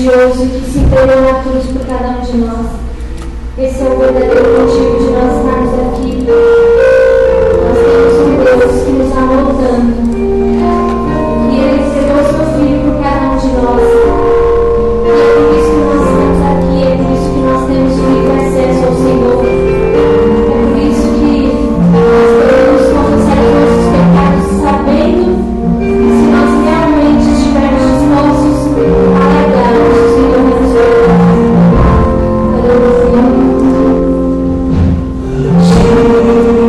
grandioso que se entregou na cruz por cada um de nós. Esse é o verdadeiro motivo de nós estarmos aqui. Nós temos um Deus que nos amou tanto, e Ele entregou seu Filho por cada um de nós. E é por isso que nós estamos aqui, é por isso que nós temos livre acesso ao Senhor. É por isso que nós podemos confessar os nossos pecados sabendo que se nós realmente estivermos dispostos a largar-nos, o Senhor vai nos perdoar. Aleluia.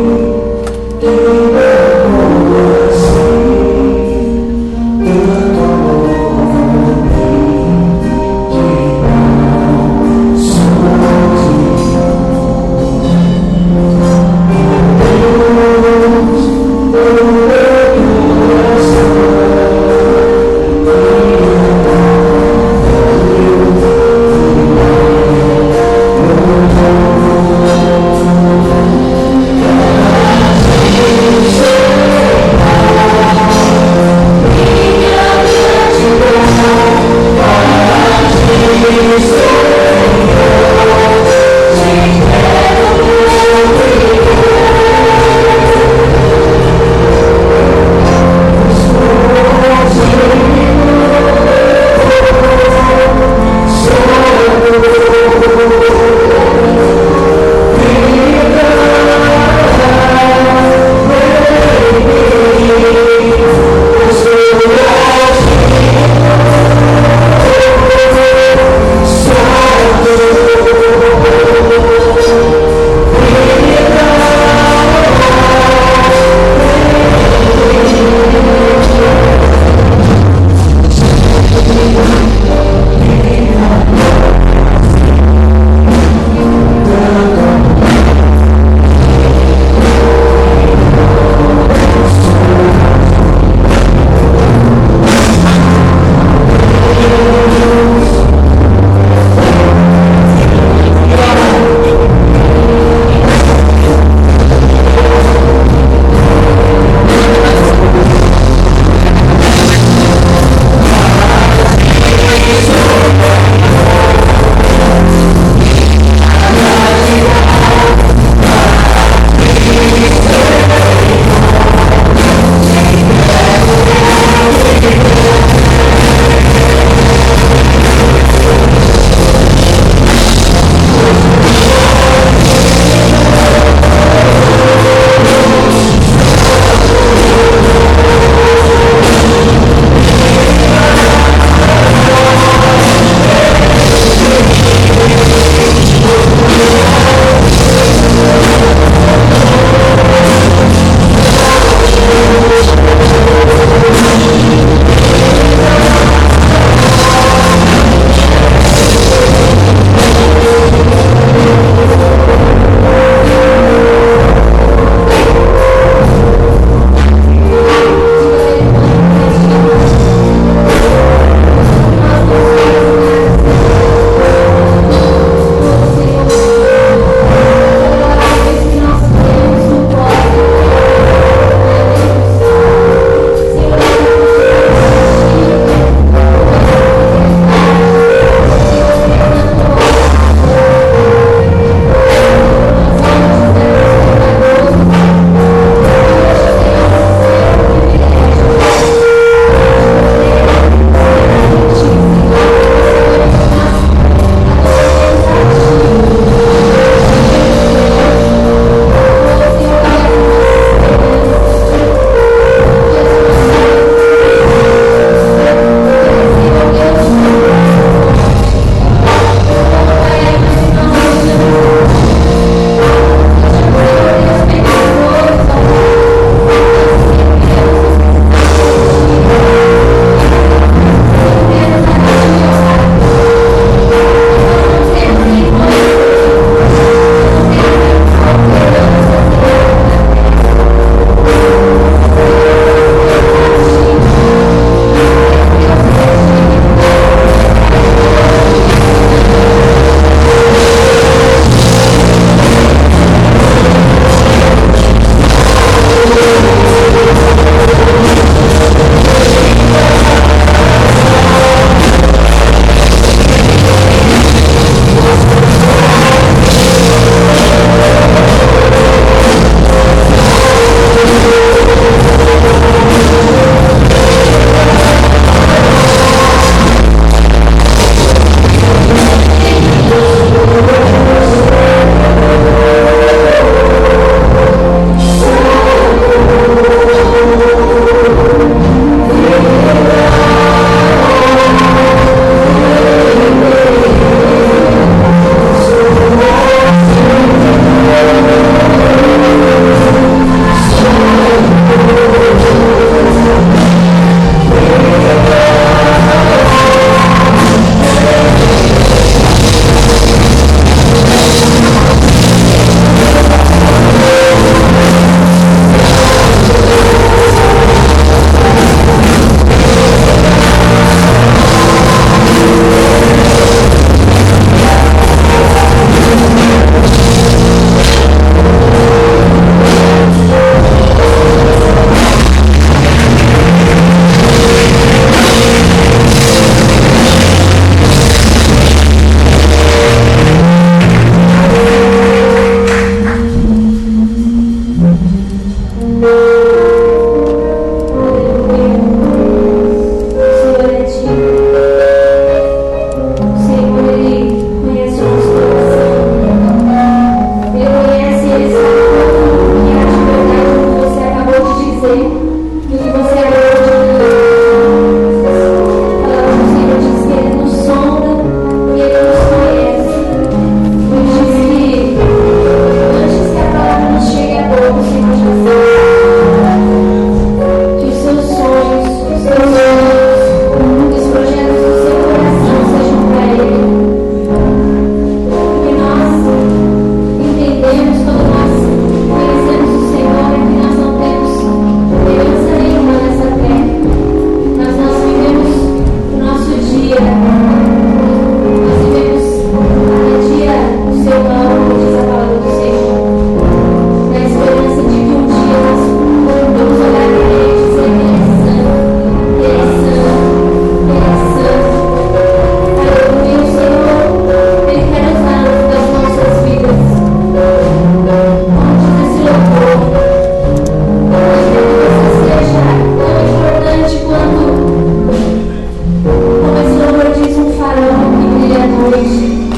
noite,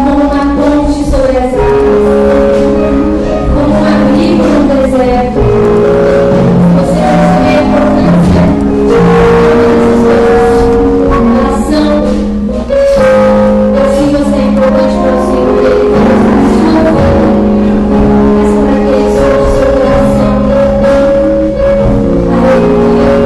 como uma ponte sobre as águas, como um abrigo no deserto. Você percebe a importância de oração. Assim você é importante para o Senhor, Ele vai usar a sua vida, mas para que Ele solte o seu coração. Aleluia.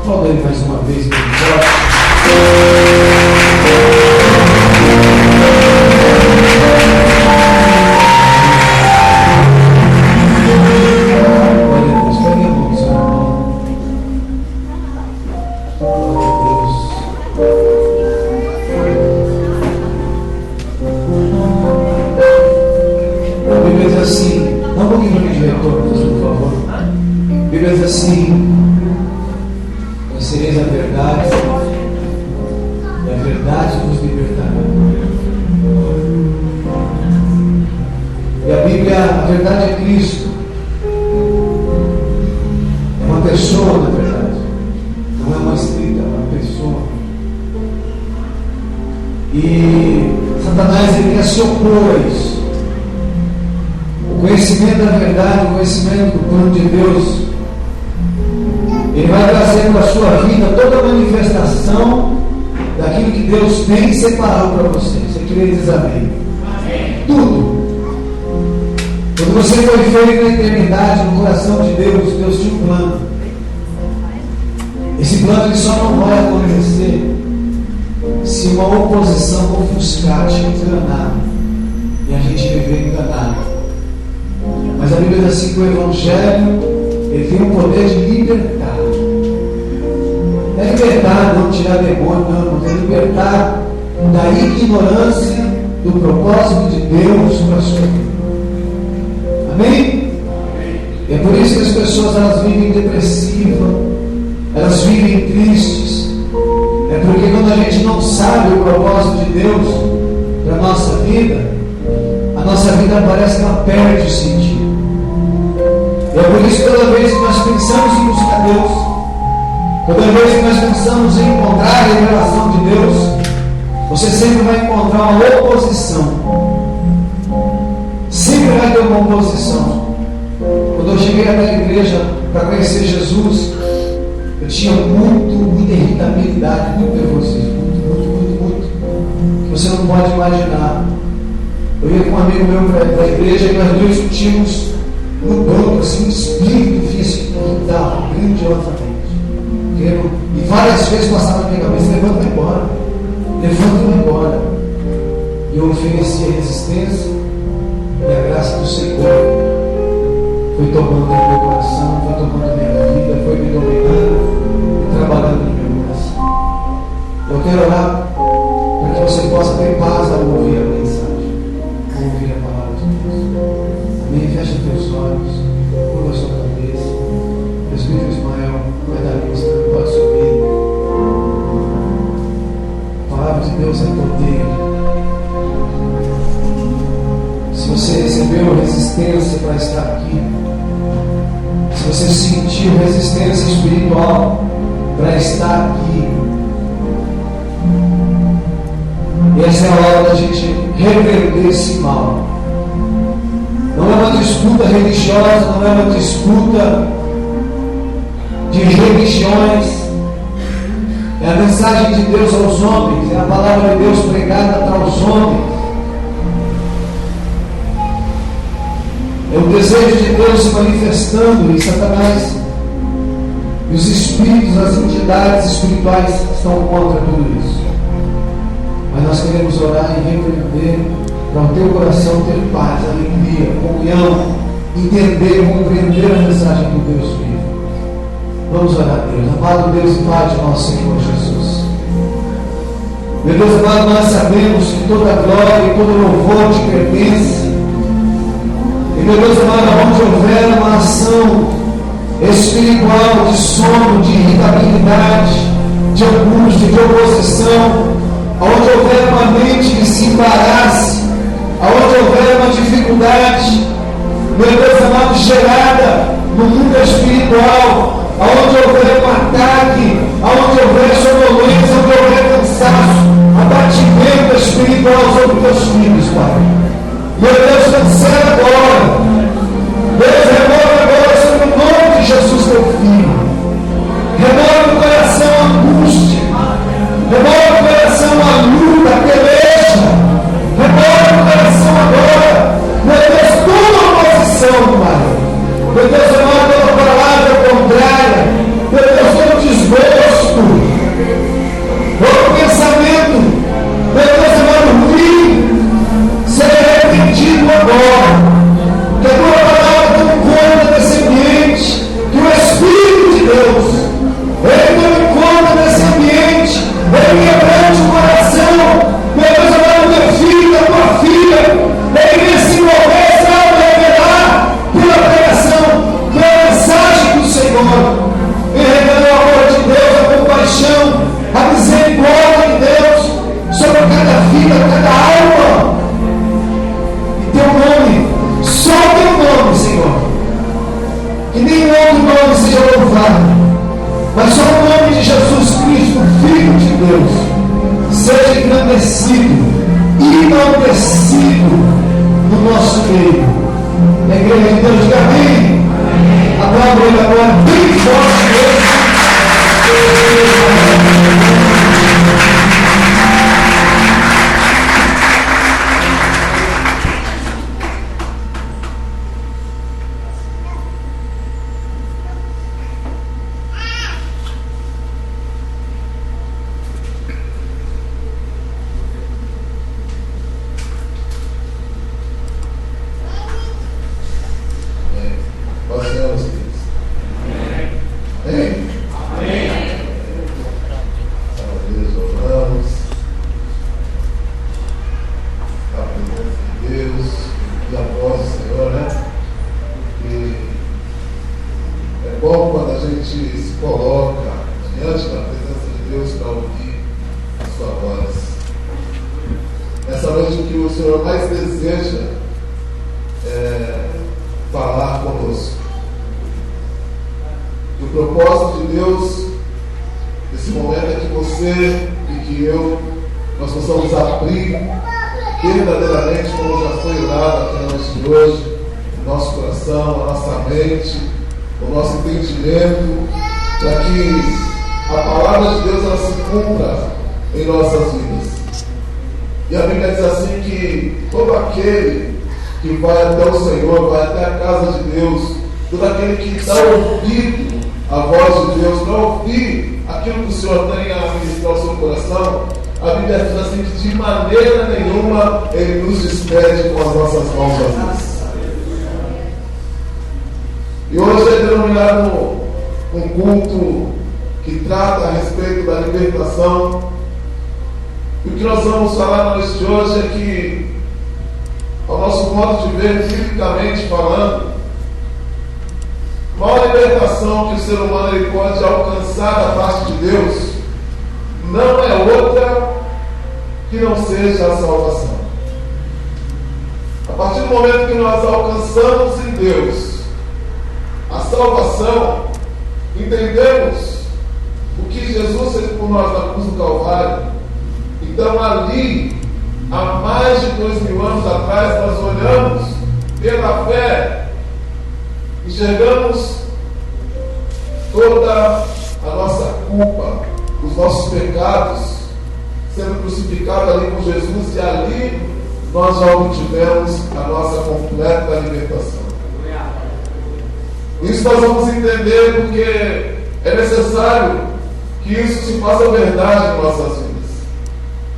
Aplauda ele mais uma vez, meu Deus. Tem separado para você. Você crê e diz amém. Amém. Tudo. Quando você foi feito na eternidade, no coração de Deus, Deus tinha um plano. Esse plano ele só não vai acontecer se uma oposição ofuscar, te enganar e a gente viver enganado. Mas a Bíblia diz assim que o Evangelho ele tem o poder de libertar. Não é libertar, não tirar demônio, não, mas é libertar da ignorância do propósito de Deus para a sua vida. Amém? E é por isso que as pessoas elas vivem depressivas, elas vivem tristes. É porque quando a gente não sabe o propósito de Deus para a nossa vida parece que ela perde o sentido. E é por isso que toda vez que nós pensamos em buscar Deus, toda vez que nós pensamos em encontrar a revelação de Deus, você sempre vai encontrar uma oposição. Sempre vai ter uma oposição. Quando eu cheguei até a igreja para conhecer Jesus, eu tinha muita irritabilidade, muito nervosismo, muito, que você não pode imaginar. Eu ia com um amigo meu para a igreja e nós dois tínhamos no banco assim, um espírito físico irritado, grandiosamente. E várias vezes passava na minha cabeça: levanta e vai embora, levanta e vai embora. E eu ofereci a resistência, e a graça do Senhor foi tomando meu coração, foi tomando minha vida, foi me dominando e trabalhando no meu coração. Eu quero orar para que você possa ter paz ao ouvir a mensagem, ao ouvir a palavra de Deus. Amém? Fecha teus olhos, curva a sua cabeça. Presbítero Ismael, vai dar lista, pode subir. A palavra de Deus é poder. Se você recebeu resistência para estar aqui, se você sentiu resistência espiritual para estar aqui, essa é a hora da gente repreender esse mal. Não é uma disputa religiosa, não é uma disputa de religiões. É a mensagem de Deus aos homens, é a palavra de Deus pregada aos homens. É o desejo de Deus se manifestando, e Satanás e os espíritos, as entidades espirituais estão contra tudo isso. Mas nós queremos orar e repreender para o teu coração ter paz, alegria, comunhão, entender, compreender a mensagem do Deus vivo. Vamos orar a Deus. Amado Deus e Pai de nosso Senhor Jesus. Meu Deus amado, nós sabemos que toda glória e todo louvor te pertence. E meu Deus amado, onde houver uma ação espiritual de sono, de irritabilidade, de angústia, de oposição, onde houver uma mente que se embarace, onde houver uma dificuldade, meu Deus amado, gerada no mundo espiritual, onde houver um ataque, onde houver sonolência, onde houver cansaço, abatimento espiritual sobre os teus filhos, Pai. Meu Deus, cancela agora. Deus, remove agora sobre o nome de Jesus, teu Filho. Remove o coração a angústia. Remove o coração a luta, a peleja. Remove o coração agora. Meu Deus, toda oposição, Pai. Meu Deus, amado, pela palavra contrária. Meu Deus, Espírito de Deus seja engrandecido, enaltecido no nosso meio. A igreja de Deus diga amém. Aplauda ele agora bem forte mesmo. Ele nos despede com as nossas mãos vazias. E hoje é denominado um culto que trata a respeito da libertação. E o que nós vamos falar na noite de hoje é que, ao nosso modo de ver, biblicamente falando, a maior libertação que o ser humano ele pode alcançar da parte de Deus não é outra que não seja a salvação. A partir do momento que nós alcançamos em Deus a salvação, entendemos o que Jesus fez por nós na cruz do Calvário. Então ali, há mais de 2000 anos atrás, nós olhamos pela fé, enxergamos toda a nossa culpa, os nossos pecados sendo crucificados ali com Jesus, e ali nós já obtivemos a nossa completa libertação. Isso nós vamos entender porque é necessário que isso se faça verdade em nossas vidas,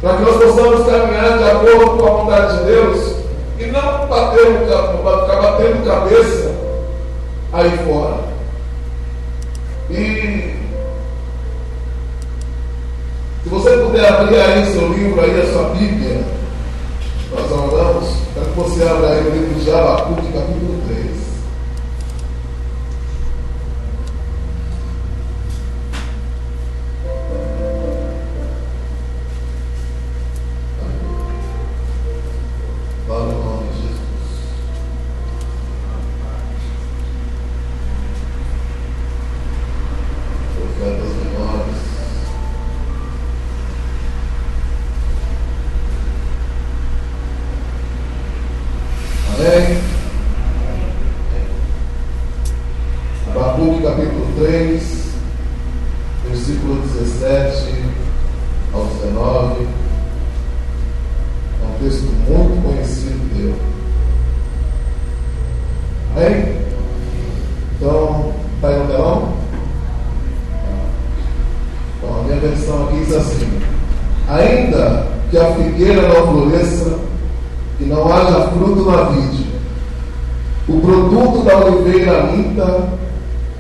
para que nós possamos caminhar de acordo com a vontade de Deus e não ficar batendo cabeça aí fora. E se você puder abrir aí seu livro, aí a sua Bíblia, nós oramos para que você abra aí o livro de Abacuque, capítulo 3. Glória ao nome de Jesus. Profetas menores. Amém? Abacuque capítulo 3, versículo 17 ao 19. É um texto muito conhecido dele. Amém? Então, está aí no telão? Então, a minha versão aqui diz assim: ainda que a figueira não floresça, que não haja fruto na vide, o produto da oliveira minta,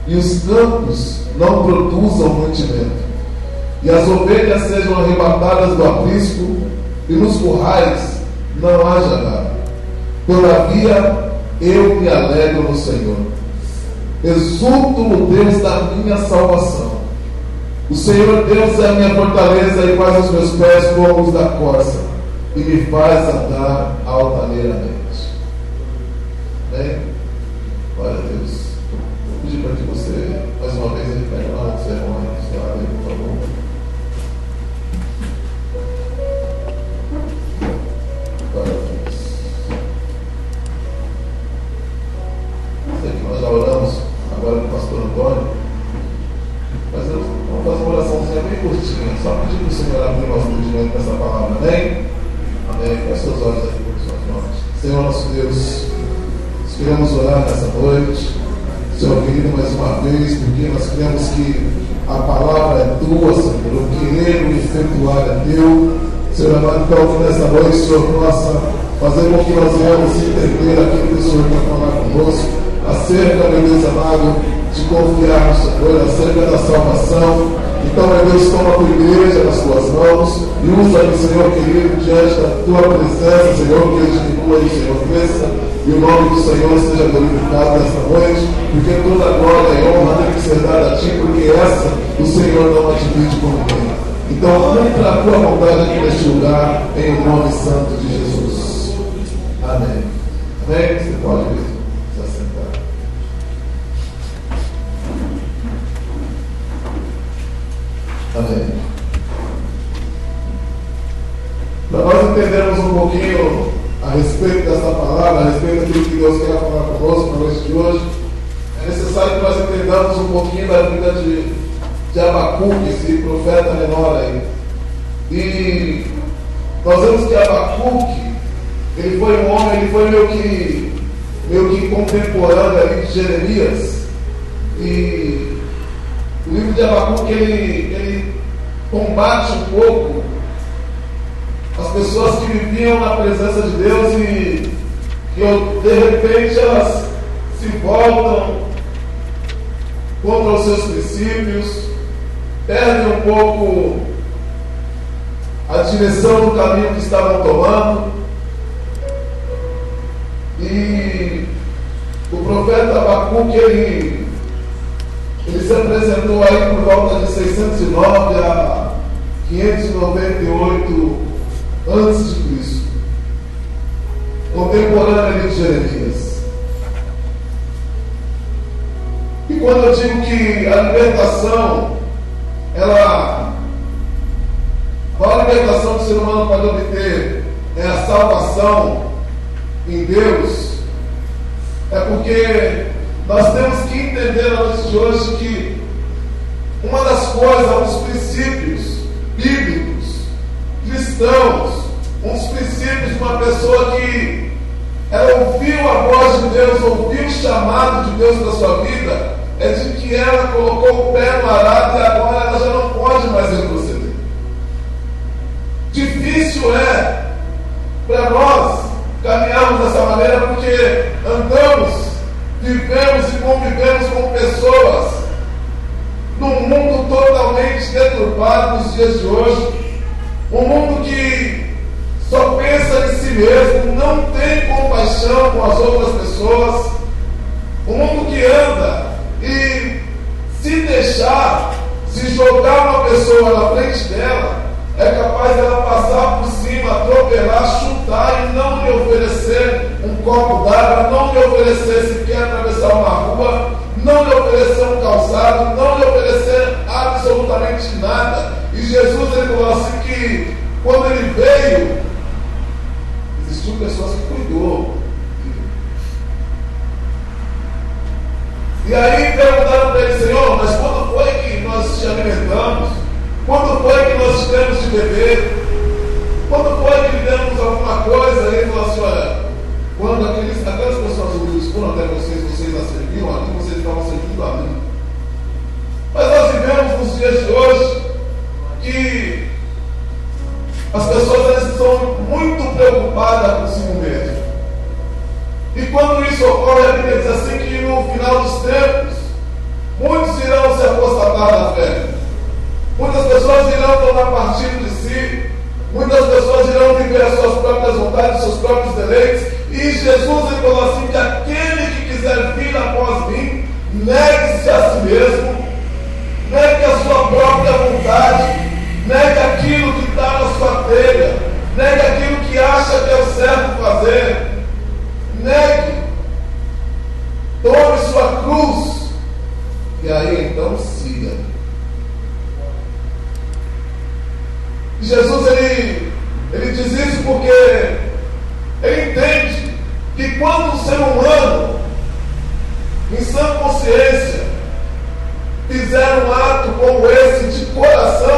e os campos não produzam mantimento, e as ovelhas sejam arrebatadas do aprisco, e nos currais não haja gado. Todavia eu me alegro no Senhor, exulto no Deus da minha salvação. O Senhor Deus é a minha fortaleza e faz os meus pés como os da corça, e me faz andar altaneiramente. Amém? Glória a Deus. Vou pedir para que você, mais uma vez, ele pegue lá no sermão aí, por favor. palavrinha bem curtinha, só pedir para o Senhor abrir nosso entendimento nessa palavra, amém? Amém. Feche seus olhos aqui com suas mãos. Senhor nosso Deus, nós queremos orar nessa noite, Senhor querido, mais uma vez, porque nós queremos que a palavra é tua, Senhor, o querer, o efetuar é teu. Senhor amado, então que nessa noite o Senhor possa fazer com que nós venhamos entender aquilo que o Senhor quer falar conosco, acerca, meu Deus amado, de confiar no Senhor, acerca da salvação. Então, meu Deus, toma a tua igreja nas tuas mãos e usa-me, Senhor querido, diante da tua presença, Senhor, que eu diminua e o Senhor cresça, e o nome do Senhor seja glorificado nesta noite, porque toda glória e honra tem que ser dada a ti, porque essa o Senhor não a divide com ninguém. Então, cumpra a tua vontade aqui neste lugar, em o nome santo de Jesus. Amém. Amém? Você pode se assentar. Amém. Para nós entendermos um pouquinho a respeito dessa palavra, a respeito daquilo que Deus quer falar conosco na noite de hoje, é necessário que nós entendamos um pouquinho da vida de Abacuque, esse profeta menor aí. E nós vemos que Abacuque, ele foi um homem, ele foi meio que contemporâneo ali de Jeremias. E o livro de Abacuque, ele combate um pouco as pessoas que viviam na presença de Deus e que de repente elas se voltam contra os seus princípios, perdem um pouco a direção do caminho que estavam tomando. E o profeta Abacuque, ele se apresentou aí por volta de 609 a 598 antes de Cristo, contemporâneo de Jeremias. E quando eu digo que a libertação, a libertação que o ser humano pode obter é a salvação em Deus, é porque nós temos que entender na noite de hoje que uma das coisas, um dos princípios bíblicos, cristãos, um dos princípios de uma pessoa que ela ouviu a voz de Deus, ouviu o chamado de Deus para a sua vida, é de que ela colocou o pé no arado e agora ela já não pode mais retroceder. Difícil é para nós caminharmos dessa maneira, porque andamos, vivemos e convivemos com pessoas num mundo totalmente deturpado nos dias de hoje, um mundo que só pensa em si mesmo, não tem compaixão com as outras pessoas, um mundo que anda e se deixar, se jogar uma pessoa na frente dela, é capaz dela passar por cima, atropelar, chutar e não lhe oferecer um copo d'água, não lhe oferecer sequer atravessar uma rua, não lhe oferecer um calçado, não lhe oferecer absolutamente nada. E Jesus, ele falou assim que quando ele veio, existiam pessoas que cuidou. E aí perguntaram para ele: Senhor, mas quando foi que nós te alimentamos? Quando foi que nós tivemos de beber? Quando foi que lhe demos alguma coisa? Ele falou assim: olha, quando aquelas pessoas humildes foram até vocês a serviram a mim, vocês estavam servindo a mim. Mas nós vivemos nos dias de hoje que as pessoas elas estão muito preocupadas consigo mesmo. E quando isso ocorre, a Bíblia diz assim que no final dos tempos, muitos irão se apostatar da fé. Muitas pessoas irão tomar partido de si, muitas pessoas irão viver as suas próprias vontades, os seus próprios deleites, e Jesus ele falou assim que aquele que quiser vir após mim, negue-se a si mesmo, negue a sua própria vontade, negue aquilo que está na sua telha, negue aquilo que acha que é o certo fazer, negue, tome sua cruz, e aí então siga. Jesus ele diz isso porque ele entende que quando o ser humano, em sã consciência, fizer um ato como esse de coração,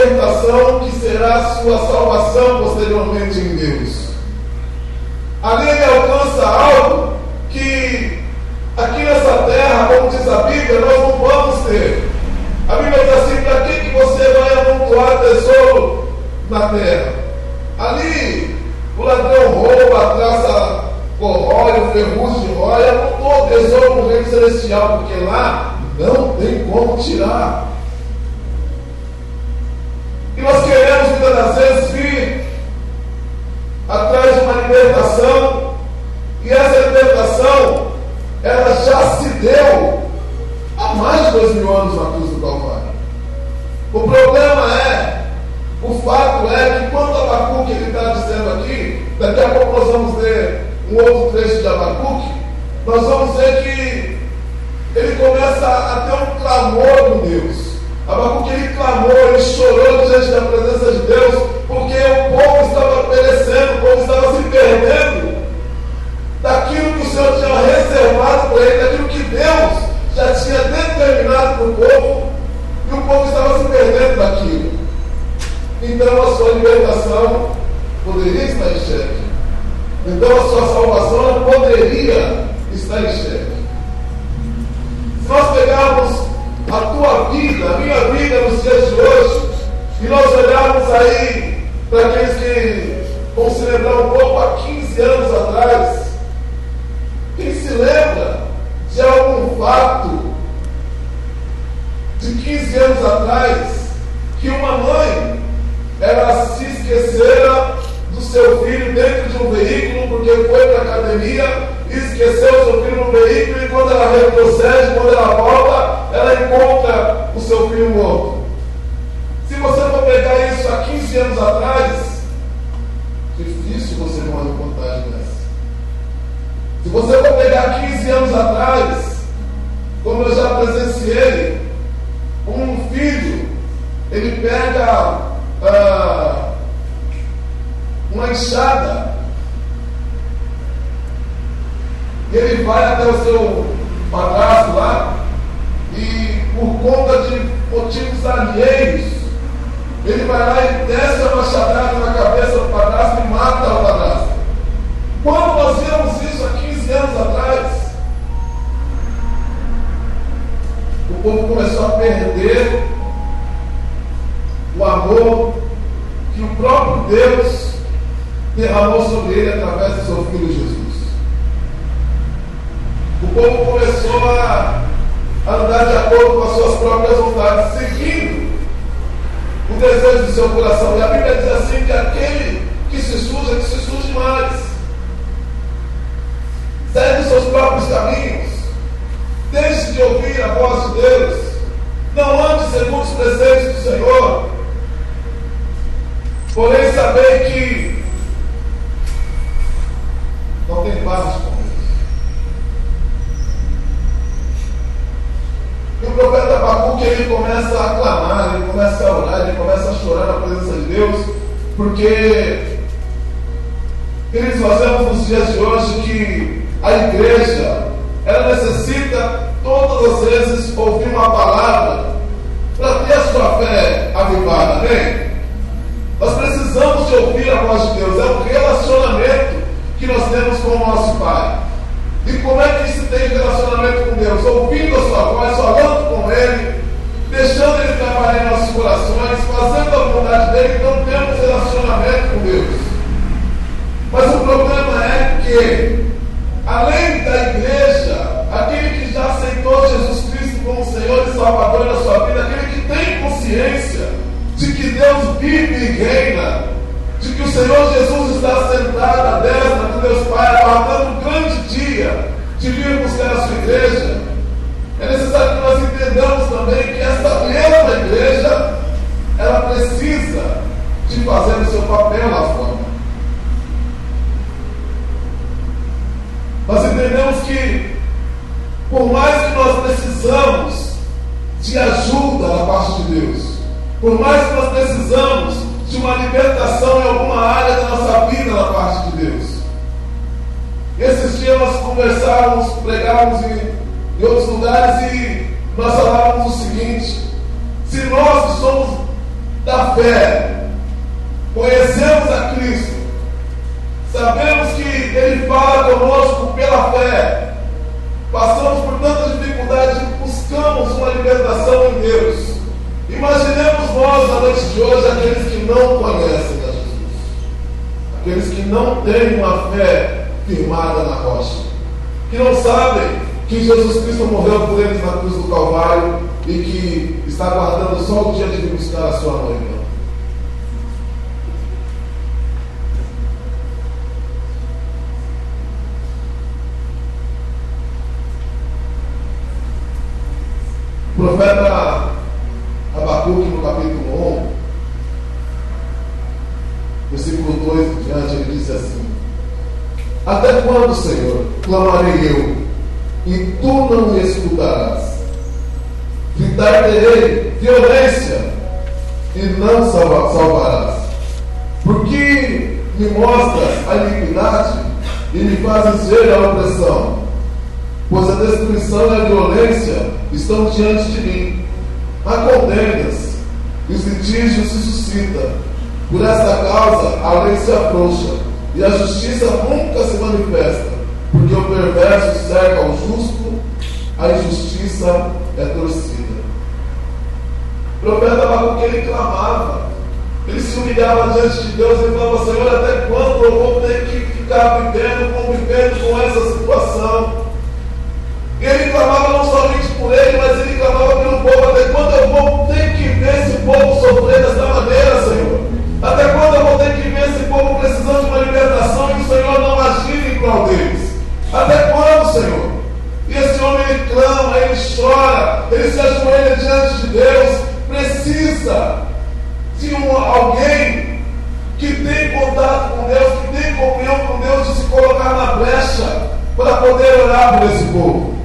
libertação que será a sua salvação posteriormente em Deus. Ali ele alcança algo que aqui nessa terra, como diz a Bíblia, nós não vamos ter. A Bíblia diz assim: para que você vai amontoar tesouro na terra? Ali o ladrão rouba, a traça corrói, o ferrugem rói, amontoa o tesouro no reino celestial, porque lá não tem como tirar. E nós queremos muitas das vezes vir atrás de uma libertação, e essa libertação ela já se deu há mais de 2000 anos na cruz do Calvário. O problema é, o fato é que quando Abacuque ele está dizendo aqui, daqui a pouco nós vamos ler um outro trecho de Abacuque, nós vamos ver que ele começa a ter um clamor com Deus. Abacuque ele clamou, ele chorou diante da presença de Deus, porque o povo estava perecendo, o povo estava se perdendo daquilo que o Senhor tinha reservado para ele, daquilo que Deus já tinha determinado para o povo, e o povo estava se perdendo daquilo. Então a sua libertação poderia estar em xeque. Então a sua salvação não poderia estar em xeque. Se nós pegarmos a tua vida, a minha vida nos dias de hoje, e nós olharmos aí para aqueles que vão se lembrar um pouco há 15 anos atrás, quem se lembra de algum fato de 15 anos atrás que uma mãe ela se esquecera do seu filho dentro de um veículo porque foi para a academia e esqueceu o seu filho no veículo, e quando ela retrocede, quando ela volta, ela encontra o seu filho morto? Se você for pegar isso há 15 anos atrás, difícil você ver uma reportagem dessa. Se você for pegar 15 anos atrás, como eu já presenciei, um filho, ele pega uma enxada e ele vai até o seu padrasto lá, e por conta de motivos alheios, ele vai lá e desce a machadada na cabeça do padrasto e mata o padrasto. Quando nós vimos isso há 15 anos atrás, o povo começou a perder o amor que o próprio Deus derramou sobre ele através do seu Filho Jesus. O povo começou a andar de acordo com as suas próprias vontades, seguindo o desejo do seu coração. E a Bíblia diz assim que aquele que se suje mais, segue os seus próprios caminhos, deixe de ouvir a voz de Deus, não ande segundo os preceitos do Senhor. Porém, saber que não tem paz com Deus. E o profeta Abacuque ele começa a clamar, ele começa a orar, ele começa a chorar na presença de Deus, porque nós vemos nos dias de hoje que a igreja ela necessita todas as vezes ouvir uma palavra para ter a sua fé avivada, amém? Nós precisamos de ouvir a voz de Deus, é um relacionamento que nós temos com o nosso Pai. E como é que se tem relacionamento com Deus? Ouvindo a sua voz, falando com Ele, deixando Ele trabalhar em nossos corações, fazendo a vontade dEle, então temos relacionamento com Deus. Mas o problema é que, além da igreja, aquele que já aceitou Jesus Cristo como Senhor e Salvador da sua vida, aquele que tem consciência de que Deus vive e reina, de que o Senhor Jesus está sentado à destra do Deus Pai, aguardando um grande dia de vir buscar a sua igreja, é necessário que nós entendamos também que essa mesma igreja, ela precisa de fazer o seu papel lá fora. Nós entendemos que, por mais que nós precisamos de ajuda da parte de Deus, por mais que nós precisamos de uma libertação em alguma área da nossa vida da parte de Deus. Esses dias nós conversávamos, pregávamos em outros lugares e nós falávamos o seguinte: se nós que somos da fé, conhecemos a Cristo, sabemos que Ele fala conosco pela fé, passamos por tantas dificuldades e buscamos uma libertação em Deus. Imaginemos nós, na noite de hoje, aqueles que não conhecem a Jesus, aqueles que não têm uma fé firmada na rocha, que não sabem que Jesus Cristo morreu por eles na cruz do Calvário e que está aguardando só o dia de vir buscar a sua noiva. O profeta Abacuque, no capítulo 1, versículo 2 em diante, ele disse assim: até quando, Senhor, clamarei eu, e tu não me escutarás? Gritar-te-ei violência, e não salvarás. Porque me mostras a iniquidade, e me fazes ver a opressão? Pois a destruição e a violência estão diante de mim. Há contendas, e os litígios se suscitam. Por esta causa a lei se afrouxa, e a justiça nunca se manifesta. Porque o perverso cerca o justo, a injustiça é torcida. O profeta Abacuque, ele clamava, ele se humilhava diante de Deus, ele falava: Senhor, até quando eu vou ter que ficar convivendo com essa situação? E ele clamava não somente por ele, mas ele clamava pelo povo. Até quando eu vou ter que ver esse povo sofrer dessa maneira, Senhor? Até quando eu vou ter que ver esse povo precisando de uma libertação e o Senhor não agir em prol deles? Até quando, Senhor? E esse homem, ele clama, ele chora, ele se ajoelha diante de Deus. Precisa de alguém que tem contato com Deus, que tem comunhão com Deus, de se colocar na brecha para poder orar por esse povo.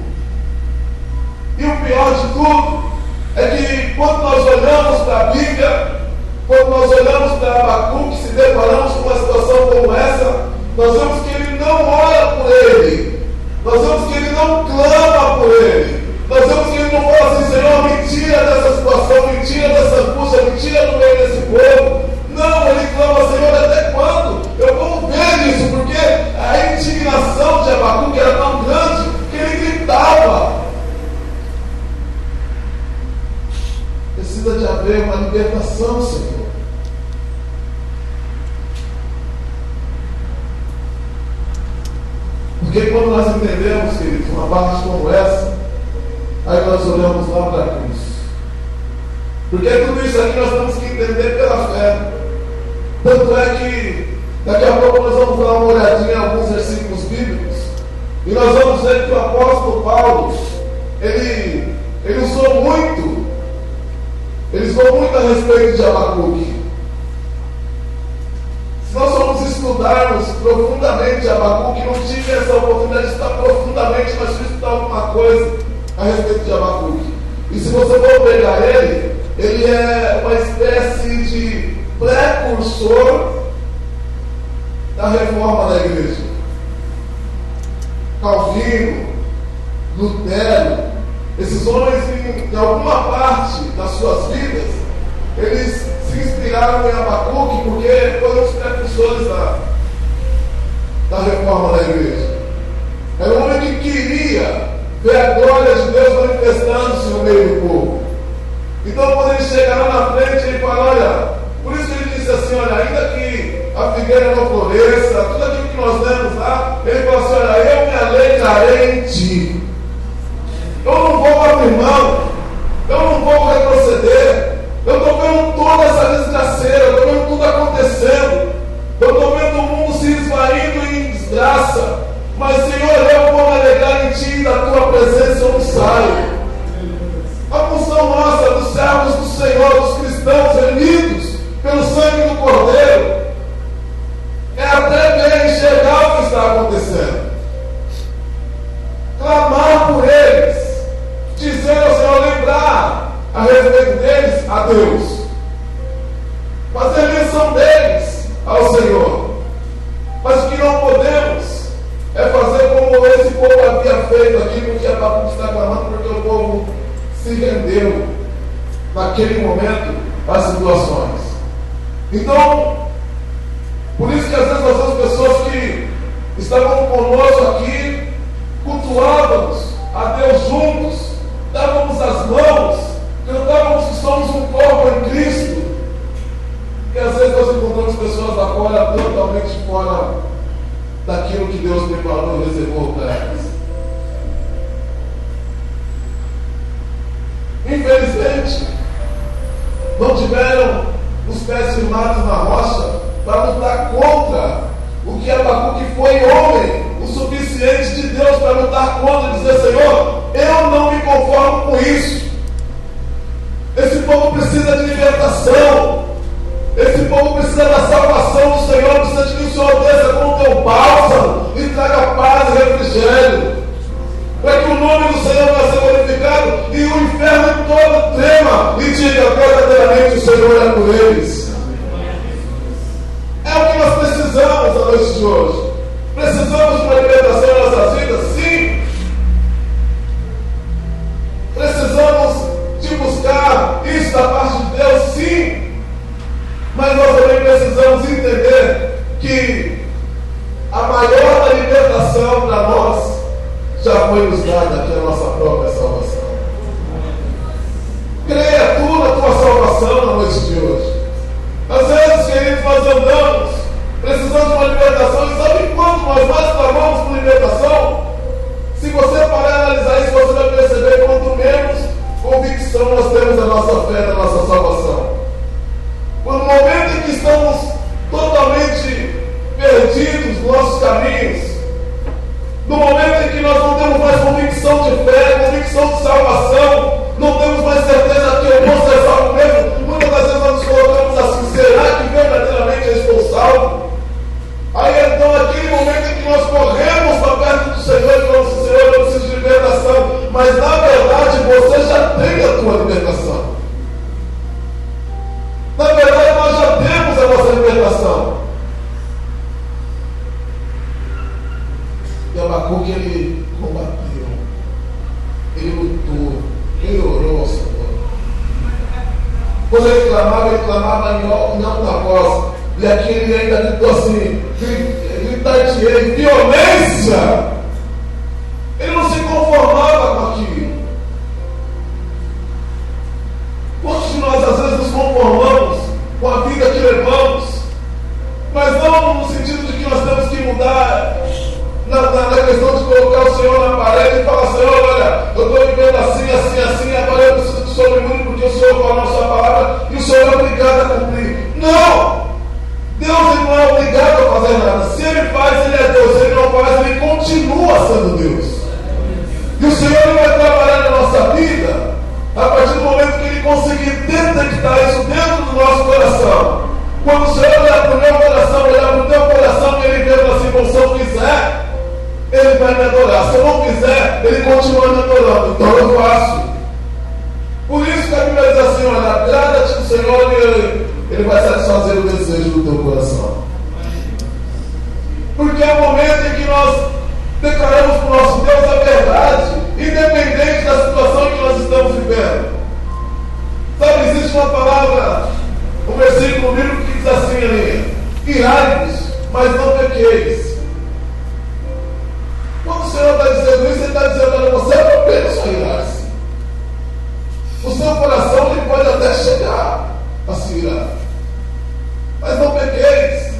E o pior de tudo é que quando nós olhamos para a Bíblia, quando nós olhamos para Abacuque, se deparamos com uma situação como essa, nós vemos que ele não ora por ele, nós vemos que ele não clama por ele, nós vemos que ele não fala assim: Senhor, me tira dessa situação, me tira dessa angústia, me tira do meio desse povo. Não, ele clama: Senhor, até quando? Eu vou ver isso, porque a indignação de Abacuque era tão grande que ele gritava. Precisa de haver uma libertação, Senhor. Porque quando nós entendemos, queridos, uma parte como essa, aí nós olhamos lá para a cruz. Porque tudo isso aqui nós temos que entender pela fé. Tanto é que daqui a pouco nós vamos dar uma olhadinha em alguns versículos bíblicos e nós vamos ver que o apóstolo Paulo, ele usou muito a respeito de Abacuque. Se nós formos estudarmos profundamente Abacuque, não tive essa oportunidade de estudar profundamente, mas fui estudar alguma coisa a respeito de Abacuque. E se você for pegar ele é uma espécie de precursor da reforma da igreja. Calvino, Lutero, esses homens, em alguma parte das suas vidas, eles se inspiraram em Abacuque porque foram os precursores da reforma da igreja. Era um homem que queria ver a glória de Deus manifestando-se no meio do povo. Então, quando ele chega lá na frente, ele fala: olha, por isso que ele disse assim: olha, ainda que a figueira não floresça, tudo aquilo que nós lemos lá, ele fala assim: olha, eu me alegrarei em ti. Eu não vou abrir mão, eu não vou retroceder. Eu estou vendo toda essa desgraceira, eu estou vendo tudo acontecendo, eu estou vendo o mundo se esvaindo em desgraça, mas Senhor, eu vou me alegrar em ti, da tua presença eu não saio. A função nossa, dos servos do Senhor, dos cristãos remidos pelo sangue do Cordeiro, é até ver, enxergar o que está acontecendo, clamar por eles, dizer ao Senhor, lembrar a respeito deles a Deus, fazer menção deles ao Senhor. Mas o que não podemos é fazer como esse povo havia feito aqui, porque Abacuque está clamando, porque o povo se rendeu naquele momento às situações. Então, por isso que às vezes nós vemos pessoas que estavam conosco aqui, cultuávamos a Deus juntos, dávamos as mãos, cantávamos que somos um corpo em Cristo. E às vezes nós encontramos pessoas agora totalmente fora daquilo que Deus preparou e reservou para elas. Infelizmente, não tiveram os pés firmados na rocha para lutar contra o que Abacuque foi homem o suficiente de Deus para lutar contra e dizer: Senhor, eu não me conformo com isso. Esse povo precisa de libertação. Esse povo precisa da salvação do Senhor. Precisa de que o Senhor desça com o teu bálsamo e traga paz e refrigério, para que o nome do Senhor vai ser glorificado e o inferno todo trema e diga: verdadeiramente o Senhor é por eles. É o que nós precisamos na noite de hoje. Precisamos de uma libertação em nossas vidas? Sim. Precisamos de buscar isso da parte de Deus? Sim. Mas nós também precisamos entender que a maior da libertação para nós já foi nos dada, que é a nossa própria salvação. Creia tu na tua salvação na noite de hoje. Às vezes, queridos, nós andamos, precisamos de uma libertação, e sabe quanto nós mais clamamos por libertação? Se você parar e analisar isso, você vai perceber quanto menos convicção nós temos da nossa fé, da nossa salvação. No momento em que estamos totalmente perdidos nos nossos caminhos, no momento em que nós não temos mais convicção de fé, convicção de salvação, não temos mais certeza que eu vou ser salvo mesmo, muitas das vezes nós nos colocamos assim: será que verdadeiramente eu estou salvo? Aí então, aquele momento em que nós corremos para perto do Senhor e falamos: Senhor, eu preciso de libertação, mas na verdade você já tem a tua libertação. Na verdade, nós já temos a nossa libertação. E Abacuque, ele combateu, ele lutou, ele orou ao Senhor. Quando ele clamava em alta voz, e aqui ele ainda gritou assim: gritar-te-ei, violência! Ele não se conformava com aquilo. Quantos de nós às vezes nos conformamos com a vida que levamos, mas não no sentido de que nós temos que mudar na questão de colocar o Senhor na parede e falar: Senhor, olha, eu estou vivendo assim, agora eu preciso do Senhor muito, porque o Senhor falou a sua palavra e o Senhor é obrigado a cumprir. Não! Deus, ele não é obrigado a fazer nada. Se ele faz, ele é Deus. Se ele não faz, ele continua sendo Deus. E o Senhor, ele vai trabalhar na nossa vida a partir do momento que ele conseguir detectar isso dentro do nosso coração. Quando o Senhor olhar para o meu coração, olhar para o teu coração, ele vê assim: se eu quiser, ele vai me adorar. Se eu não quiser, ele continua me adorando. Então eu faço. Por isso que a Bíblia diz assim: olha, agrada-te do Senhor e ele vai satisfazer o desejo do teu coração. Porque é o momento em que nós declaramos para o nosso Deus a verdade, independente da situação que nós estamos vivendo. Sabe, existe uma palavra, um versículo bíblico que diz assim ali: irai-vos, mas não pequeis. Quando o Senhor está dizendo isso, ele está dizendo: olha, você não apenas só irar-se. O seu coração ele pode até chegar a se irar, mas não pequeis.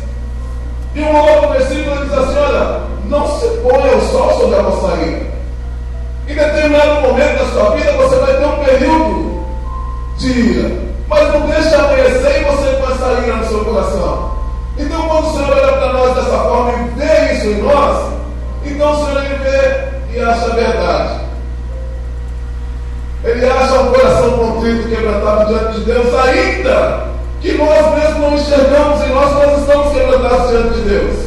E um outro versículo diz assim: olha, não se ponha o sol sobre a vossa ira. Em determinado momento da sua vida você vai ter um período de ira, mas não deixe amanhecer e você vai essa ira no seu coração. Então, quando o Senhor olha para nós dessa forma e vê isso em nós, então o Senhor ele vê e acha a verdade. Ele acha um coração contrito, quebrantado diante de Deus, ainda que nós mesmos não enxergamos em nós estamos quebrantados diante de Deus.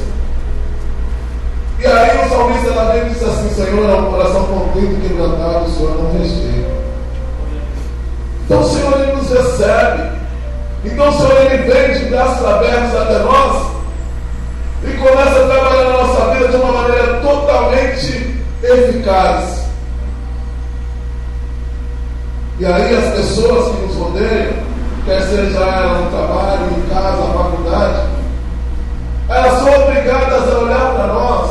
E aí o salmista também disse assim: Senhor, é um coração contrito e quebrantado, o Senhor não rejeita. Então o Senhor ele nos recebe. Então o Senhor ele vem de braços abertos até nós e começa a trabalhar na nossa vida de uma maneira totalmente eficaz. E aí as pessoas que nos rodeiam, quer seja ela no trabalho, em casa, na faculdade, elas são obrigadas a olhar para nós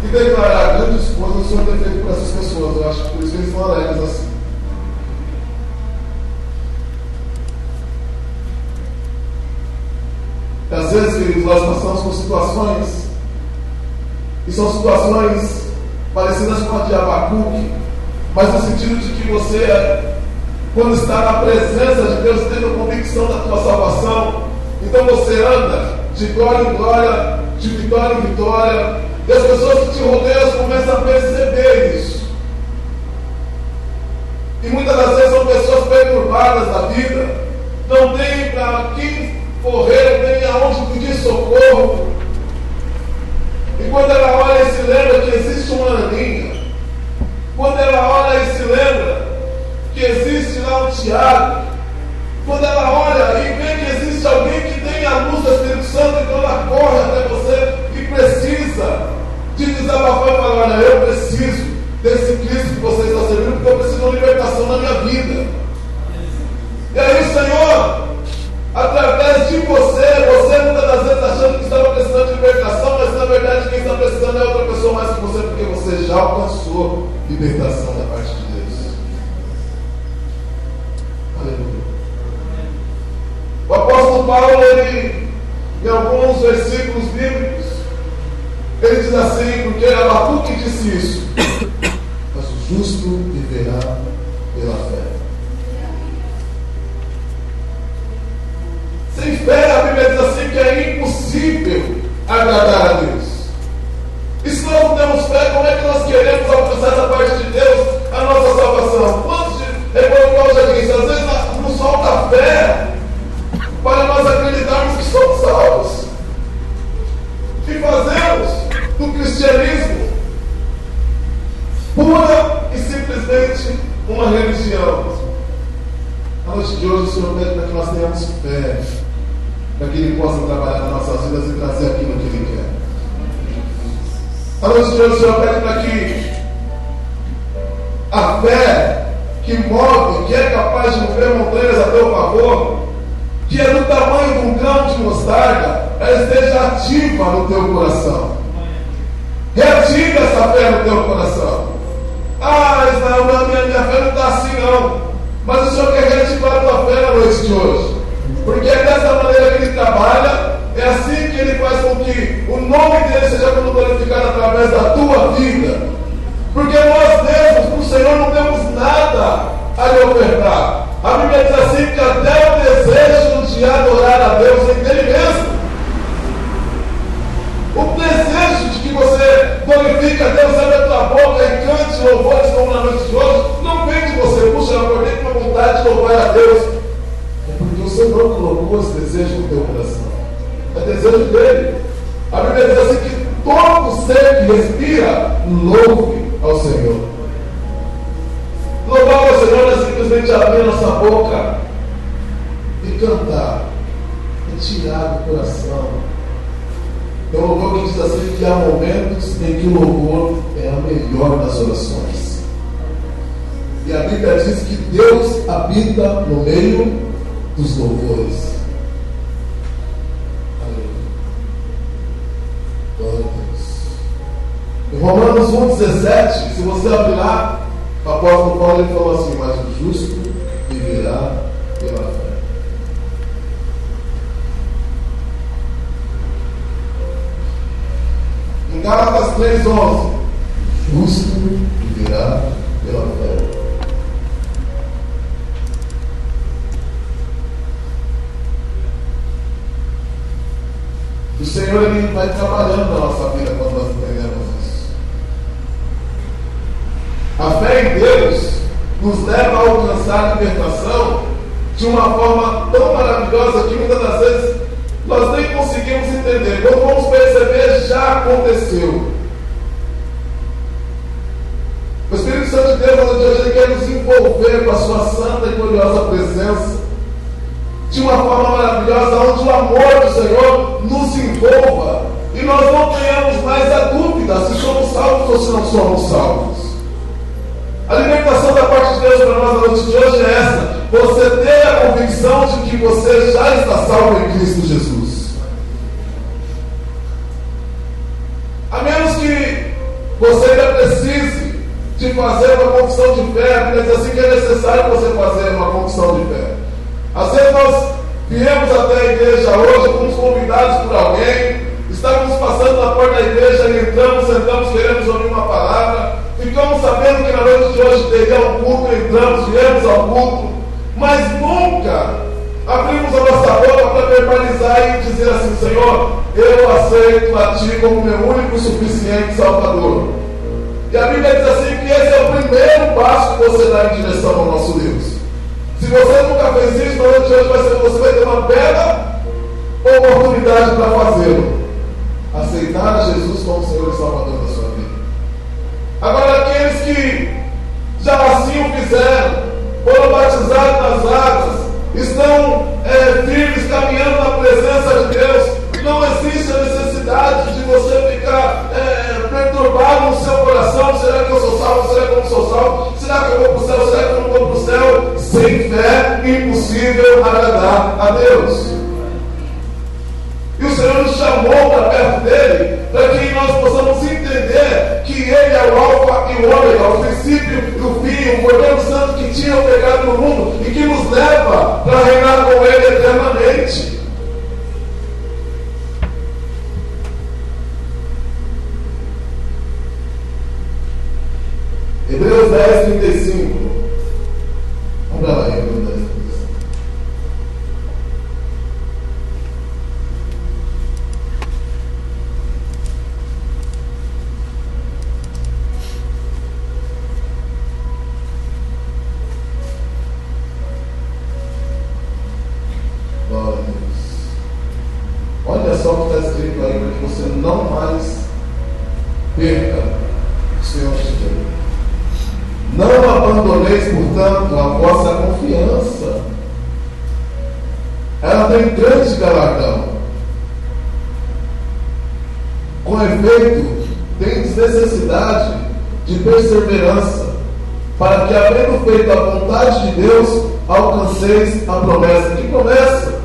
e declarar: grandes coisas o Senhor tem feito para essas pessoas. Eu acho que por isso eles são alegres assim. E às vezes, queridos, nós passamos por situações, e são situações parecidas com a de Abacuque, mas no sentido de que você, quando está na presença de Deus, tendo convicção da tua salvação, então você anda de glória em glória, de vitória em vitória, e as pessoas que te rodeiam começam a perceber isso. E muitas das vezes são pessoas perturbadas da vida, não tem para quem correr, não tem aonde pedir socorro. E quando ela olha e se lembra que existe uma Aninha, quando ela olha e se lembra que existe lá um Tiago, quando ela olha e vê que existe alguém que tem a luz do Espírito Santo, então ela corre até você e precisa de desabafar e falar: olha, eu preciso desse Cristo que você está servindo, porque eu preciso de uma libertação na minha vida. E aí o Senhor, através de você muitas das vezes achando que estava precisando de libertação, mas na verdade quem está precisando é outra pessoa mais que você, porque você já alcançou libertação da parte de Deus. Aleluia. O apóstolo Paulo, ele, em alguns versículos bíblicos, ele diz assim, porque Abacuque disse isso: mas o justo viverá pela fé. Sem fé, a Bíblia diz assim que é impossível agradar a Deus. E se nós não temos fé, como é que nós queremos alcançar essa parte de Deus, a nossa salvação? Como Paulo já disse, às vezes nos falta fé para nós acreditarmos que somos salvos. E fazemos do cristianismo pura e simplesmente uma religião. Na noite de hoje o Senhor pede para que nós tenhamos fé, para que Ele possa trabalhar nas nossas vidas e trazer aquilo que Ele quer. Na noite de hoje o Senhor pede para que a fé que move, que é capaz de mover montanhas a teu favor, que é do tamanho de um grão de mostarda, ela esteja ativa no teu coração. Reativa essa fé no teu coração. Ah, Israel, minha fé não está assim não. Mas o Senhor quer reativar a tua fé na noite de hoje, porque é dessa maneira que Ele trabalha, é assim que Ele faz com que o nome dEle seja glorificado através da tua vida, porque nós mesmos, no Senhor, não temos nada a lhe ofertar. A Bíblia diz assim que até o desejo de adorar a Deus vem dEle mesmo. O desejo de que você glorifique a Deus, abre a tua boca e cante louvores como na noite de hoje, não vem de você. Puxa, eu acordei com uma vontade de louvar a Deus. É porque o Senhor colocou esse desejo no teu coração. É desejo dEle. A Bíblia diz assim que todo ser que respira, louve ao Senhor. Louvar ao Senhor não é simplesmente abrir a nossa boca e cantar, e tirar do coração. É um louvor que diz assim que há momentos em que o louvor é a melhor das orações. E a Bíblia diz que Deus habita no meio dos louvores. Aleluia. Glória a Deus. Em Romanos 1,17, se você abrir lá, o apóstolo Paulo ele falou assim: mas o justo viverá pela fé. Em Gálatas 3,11, justo viverá pela fé. O Senhor Ele vai trabalhando na nossa vida quando nós entendemos isso. A fé em Deus nos leva a alcançar a libertação de uma forma tão maravilhosa que muitas das vezes nós nem conseguimos entender. Quando vamos perceber, já aconteceu. O Espírito Santo de Deus, hoje, Ele quer nos envolver com a sua santa e gloriosa presença de uma forma maravilhosa, onde o amor do Senhor nos envolva e nós não tenhamos mais a dúvida se somos salvos ou se não somos salvos. A libertação da parte de Deus para nós na noite de hoje é essa: você ter a convicção de que você já está salvo em Cristo Jesus. A menos que você ainda precise de fazer uma confissão de fé, porque diz assim que é necessário você fazer uma confissão de fé. Às vezes nós viemos até a igreja hoje, fomos convidados por alguém, estávamos passando na porta da igreja e entramos, sentamos, queremos ouvir uma palavra, ficamos sabendo que na noite de hoje teria um culto, entramos, viemos ao culto, mas nunca abrimos a nossa boca para verbalizar e dizer assim: Senhor, eu aceito a Ti como meu único e suficiente Salvador. E a Bíblia diz assim que esse é o primeiro passo que você dá em direção ao nosso Deus. Se você nunca fez isso, na noite de hoje você vai ter uma bela oportunidade para fazê-lo. Aceitar a Jesus como Senhor e Salvador da sua vida. Agora, aqueles que já assim o fizeram, foram batizados nas águas, estão firmes, caminhando na presença de Deus, não existe a necessidade de você ficar perturbado no seu coração: será que eu sou salvo? Será que eu não sou salvo? Será que eu vou para o céu? Será que eu não vou para o céu? Sem fé, impossível agradar a Deus. E o Senhor nos chamou para perto dele, para que nós possamos entender que Ele é o Alfa e o Ômega, o princípio e o fim, o Cordeiro Santo que tira o pecado do mundo e que nos leva para reinar com Ele eternamente. Hebreus 10, 35. Vamos lá, Hebreus 10, 35. Glória a Deus. Olha só o que está escrito aí, para que você não mais perca o Senhor de Deus. Não abandoneis, portanto, a vossa confiança. Ela tem grande galardão. Com efeito, tendes necessidade de perseverança, para que, havendo feito a vontade de Deus, alcanceis a promessa. Que promessa?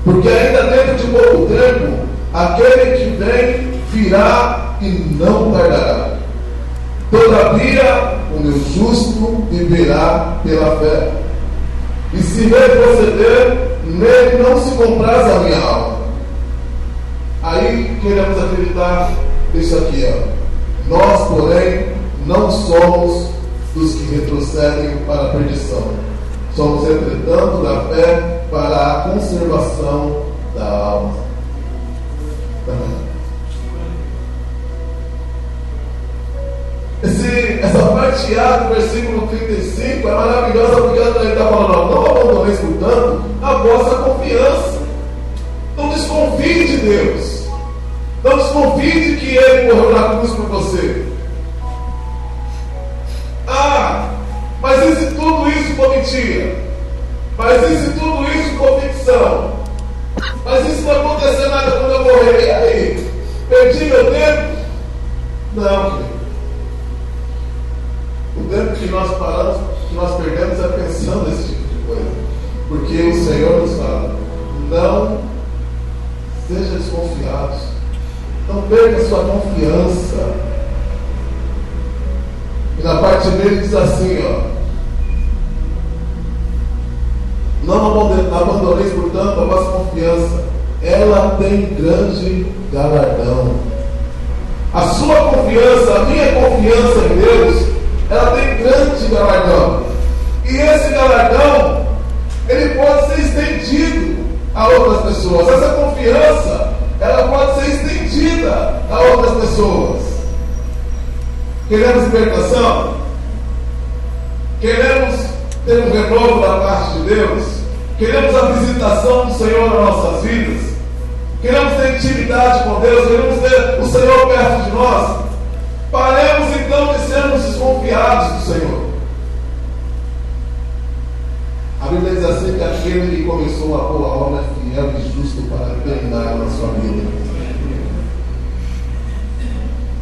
Porque ainda dentro de pouco tempo, aquele que vem virá e não tardará. Todavia, o meu justo viverá pela fé. E se retroceder, nele não se compraz a minha alma. Aí queremos acreditar nisso aqui, ó. Nós, porém, não somos dos que retrocedem para a perdição. Somos, entretanto, da fé para a conservação da alma. Essa parte A do versículo 35 é maravilhosa, porque ele está falando: não abandoneis, portanto, a vossa confiança. Não desconfie de Deus. Não desconfie de que Ele morreu na cruz por você. Ah, mas e se tudo isso for mentira? Mas e se tudo isso for ficção? Mas e se não acontecer nada quando eu morrer? E aí? Perdi meu tempo? Não, querido. O tempo que nós paramos, que nós perdemos é pensando nesse tipo de coisa. Porque o Senhor nos fala: não seja desconfiados. Não perca sua confiança. E na parte dele diz assim, ó: não abandoneis, portanto, a vossa confiança. Ela tem grande galardão. A sua confiança, a minha confiança em Deus, ela tem grande galardão. E esse galardão, ele pode ser estendido a outras pessoas. Essa confiança, ela pode ser estendida a outras pessoas. Queremos libertação? Queremos ter um renovo da parte de Deus? Queremos a visitação do Senhor nas nossas vidas? Queremos ter intimidade com Deus? Queremos ter o Senhor perto de nós? Paremos então de sermos desconfiados do Senhor. A Bíblia diz assim que aquele que começou a boa obra é fiel e justo para terminar na sua vida.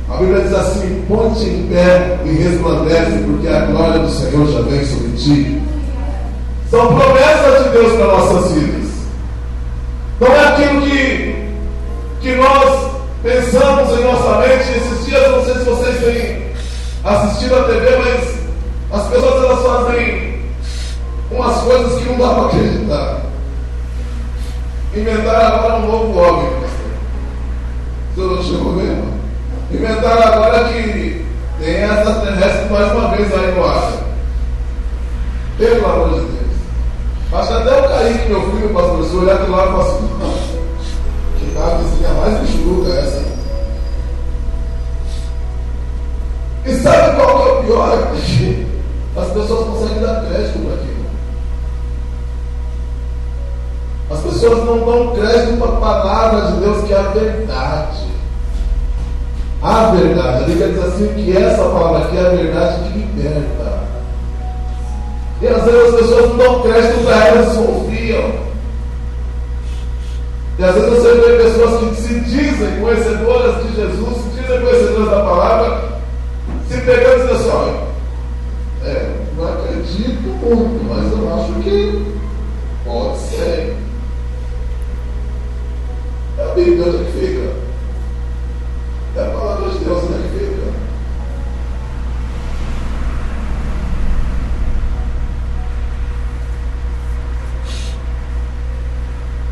A Bíblia diz assim: ponte em pé e resplandece, porque a glória do Senhor já vem sobre ti. São promessas de Deus para nossas vidas. Não é aquilo que nós pensamos em nossa mente. Esses dias, não sei se vocês têm assistido a TV, mas as pessoas elas fazem umas coisas que não dá para acreditar. Inventaram agora um novo hobby, pastor. O senhor não chegou mesmo? Inventaram agora que tem extraterrestre mais uma vez aí no ar. Pelo amor de Deus. Acho que até o Kaique, meu filho, pastor, se olhar do lado e falar assim: que cabecinha mais bichuca essa. E sabe qual que é o pior? É que as pessoas conseguem dar crédito para aquilo. As pessoas não dão crédito para a palavra de Deus, que é a verdade. A verdade. A Bíblia diz assim que essa palavra aqui é a verdade que liberta. E às vezes as pessoas não dão crédito para elas, desconfiam. E às vezes você vê pessoas que se dizem conhecedoras de Jesus, se dizem conhecedoras da palavra, se pegando e dizendo assim: olha, não acredito muito, mas eu acho que pode ser. É a Bíblia onde é que fica. É a palavra de Deus onde é que fica.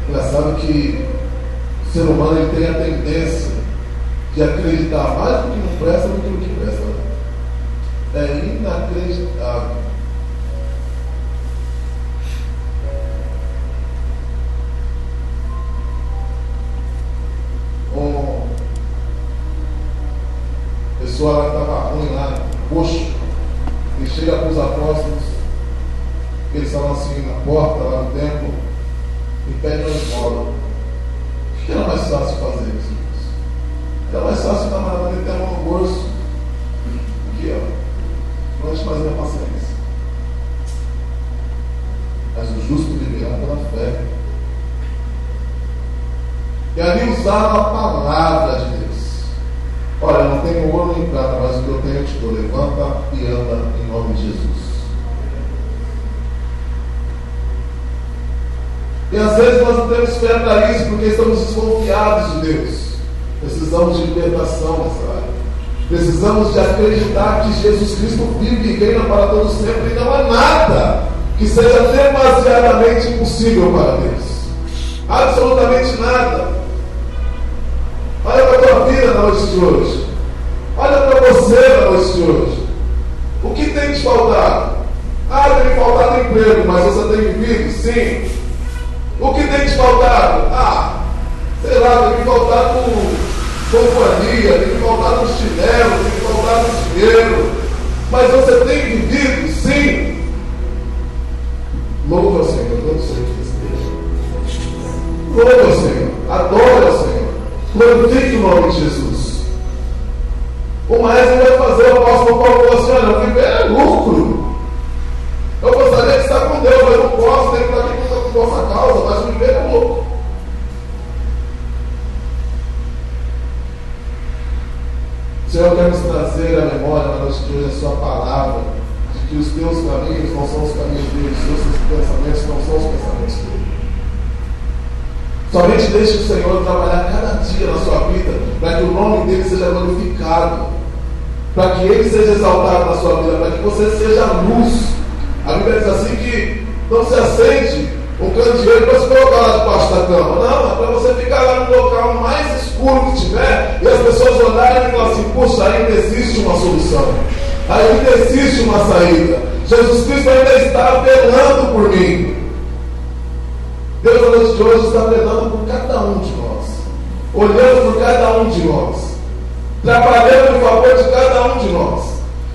Engraçado que o ser humano ele tem a tendência de acreditar mais no que não presta do que no que presta. É inacreditável. A pessoa estava ruim lá, coxo, e chega para os apóstolos, eles estavam assim na porta lá no templo, e pede uma esmola. O que era mais fácil fazer isso? Era mais fácil o camarada meter a mão no bolso. Aqui, ó. Não deixa mais minha paciência. Mas o justo viverá pela fé. E ali usaram a palavra de Deus. Olha, eu não tenho ouro nem prata, mas o que eu tenho eu te dou. Levanta e anda em nome de Jesus. E às vezes nós não temos fé para isso, porque estamos desconfiados de Deus. Precisamos de libertação nessa área. Precisamos de acreditar que Jesus Cristo vive e reina para todos sempre. E não há nada que seja demasiadamente impossível para Deus. Absolutamente nada. Olha para a tua vida na noite de hoje. Olha para você na noite de hoje. O que tem te faltado? Tem faltado emprego, mas você tem vivido? Sim. O que tem te faltado? Sei lá, tem que faltar companhia, tem que faltar no chinelo, tem que faltar no dinheiro. Mas você tem vivido? Sim. Louva ao Senhor, todo ser que esteja. Louva ao Senhor, adora ao Senhor. Glorifique o nome de Jesus. O maestro vai fazer, o apóstolo Paulo falou assim: olha, viver é lucro. Eu gostaria de estar com Deus, mas não posso, tenho que estar aqui por nossa causa, mas viver é lucro. O Senhor quer nos trazer à memória na noite de hoje a sua palavra, de que os teus caminhos não são os caminhos dele, os seus pensamentos não são os pensamentos dele. Somente deixe o Senhor trabalhar cada dia na sua vida, para que o nome dele seja glorificado, para que ele seja exaltado na sua vida, para que você seja luz. A Bíblia diz assim que não se acende um candeeiro para se colocar lá debaixo da cama. Não, é para você ficar lá no local mais escuro que tiver e as pessoas olharem e falarem assim: puxa, ainda existe uma solução, ainda existe uma saída. Jesus Cristo ainda está apelando por mim. Deus, na noite de hoje, está apelando por cada um de nós, olhando por cada um de nós, trabalhando em favor de cada um de nós.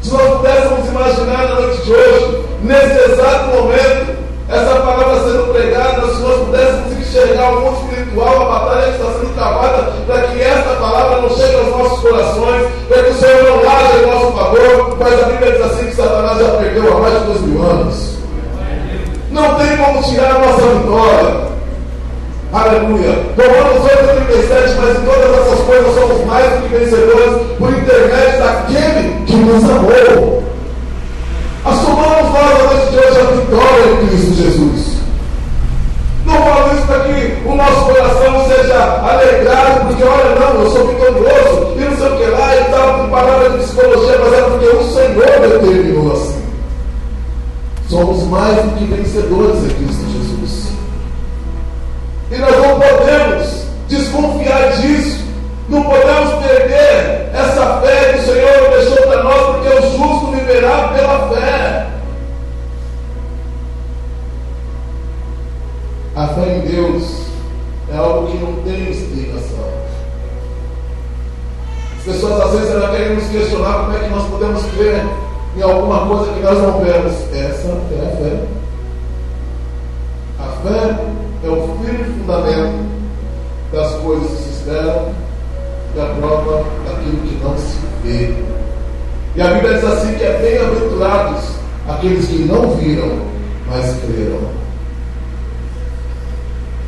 Se nós pudéssemos imaginar na noite de hoje, nesse exato momento, essa palavra sendo pregada, se nós pudéssemos enxergar o mundo espiritual, a batalha que está sendo travada, para que essa palavra não chegue aos nossos corações, para que o Senhor não haja em nosso favor, mas a Bíblia diz assim que Satanás já perdeu há mais de 2000 anos. Não tem como tirar a nossa vitória. Aleluia. Romanos 8,37, mas em todas essas coisas somos mais do que vencedores por intermédio daquele que nos amou. Assumamos nós a noite de hoje a vitória em Cristo Jesus. Não falo isso para que o nosso coração seja alegrado, porque olha, não, eu sou vitorioso, e não sei o que lá, e tal, com palavras de psicologia, mas é porque o Senhor determinou assim. Somos mais do que vencedores em Cristo Jesus. E nós não podemos desconfiar disso. Não podemos perder essa fé que o Senhor deixou para nós, porque o justo viverá pela fé. A fé em Deus é algo que não tem explicação. As pessoas às vezes elas querem nos questionar como é que nós podemos crer em alguma coisa que nós não vemos. Essa é a fé. A fé é o firme fundamento das coisas que se esperam e a prova daquilo que não se vê. E a Bíblia diz assim que é bem-aventurados aqueles que não viram, mas creram.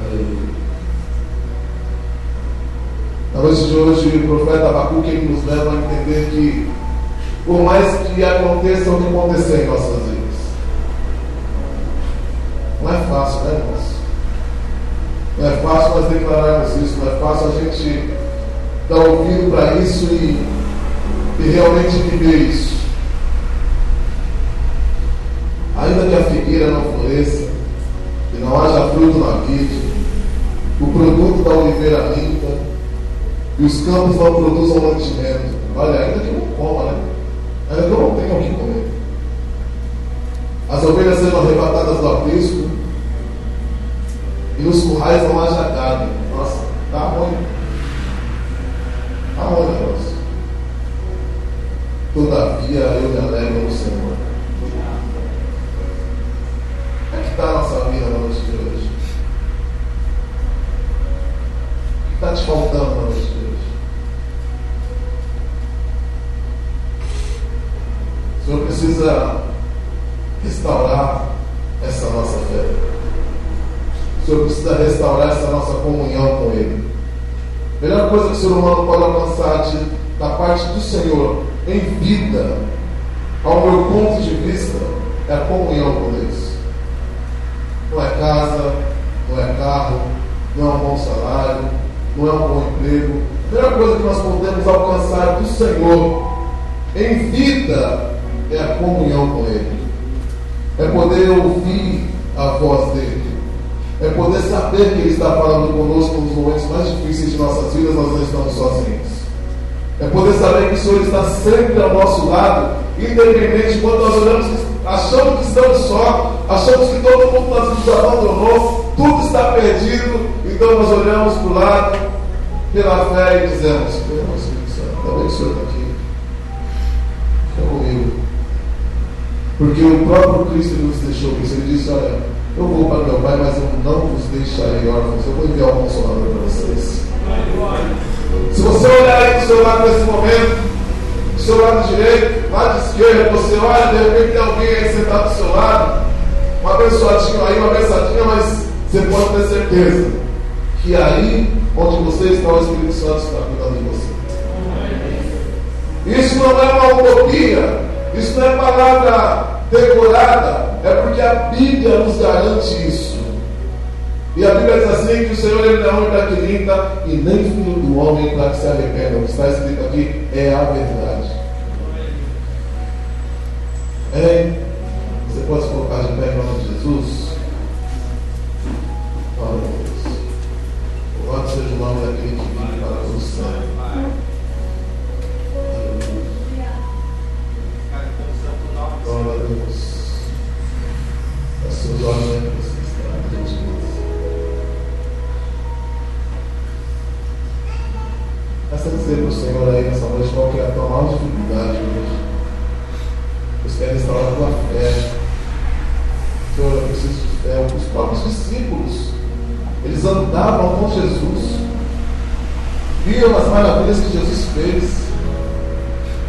Aleluia. Na noite de hoje, o profeta Abacuque nos leva a entender que, por mais que aconteça o que acontecer em nossas vidas, não é fácil, né, irmãos? Não é fácil nós declararmos isso, não é fácil a gente dar ouvido para isso e realmente viver isso. Ainda que a figueira não floresça, que não haja fruto na vide, o produto da oliveira limpa, e os campos não produzam mantimento. Olha, ainda que eu não coma, né? Ainda que eu não tenha o que comer. As ovelhas sejam arrebatadas do aprisco, e nos currais não haja gado. Nossa, tá ruim. Tá ruim o negócio. Todavia eu me alegro no Senhor. Como é que está a nossa vida na noite de hoje? O que está te faltando na noite de hoje? O Senhor precisa restaurar essa nossa fé. O Senhor precisa restaurar essa nossa comunhão com Ele. A melhor coisa que o ser humano pode alcançar da parte do Senhor em vida, ao meu ponto de vista, é a comunhão com Deus. Não é casa, não é carro, não é um bom salário, não é um bom emprego. A melhor coisa que nós podemos alcançar do Senhor em vida é a comunhão com Ele. É poder ouvir a voz dEle. É poder saber que Ele está falando conosco nos momentos mais difíceis de nossas vidas, nós não estamos sozinhos. É poder saber que o Senhor está sempre ao nosso lado, independente quando nós olhamos, achamos que estamos só, achamos que todo mundo nos abandonou, tudo está perdido, então nós olhamos para o lado, pela fé e dizemos: meu Espírito Santo, ainda bem que o Senhor está aqui, fica comigo. Porque o próprio Cristo nos deixou isso. Ele disse: olha, eu vou para meu Pai, mas eu não vos deixarei órfãos, eu vou enviar um Consolador para vocês. Se você olhar aí do seu lado nesse momento, do seu lado direito, lado esquerdo, você olha, de repente tem alguém aí sentado do seu lado, um abençoadinho aí, uma abençadinha, mas você pode ter certeza que aí onde você está, o Espírito Santo está cuidando de você. Isso não é uma utopia, isso não é palavra decorada, é porque a Bíblia nos garante isso. E a Bíblia diz assim que o Senhor ele não é homem para que minta e nem filho do homem para que se arrependa. O que está escrito aqui é a verdade. Você pode se colocar de pé em nome de Jesus? Glória a Deus. Louvado seja o nome daquele que vive para o céu. Glória a Deus. As suas olhos Peça dizer para o Senhor aí nessa noite qual que é a tua maior dificuldade hoje. Você quer restaurar a tua fé. Senhor, eu preciso de fé. Os próprios discípulos, eles andavam com Jesus, viam as maravilhas que Jesus fez.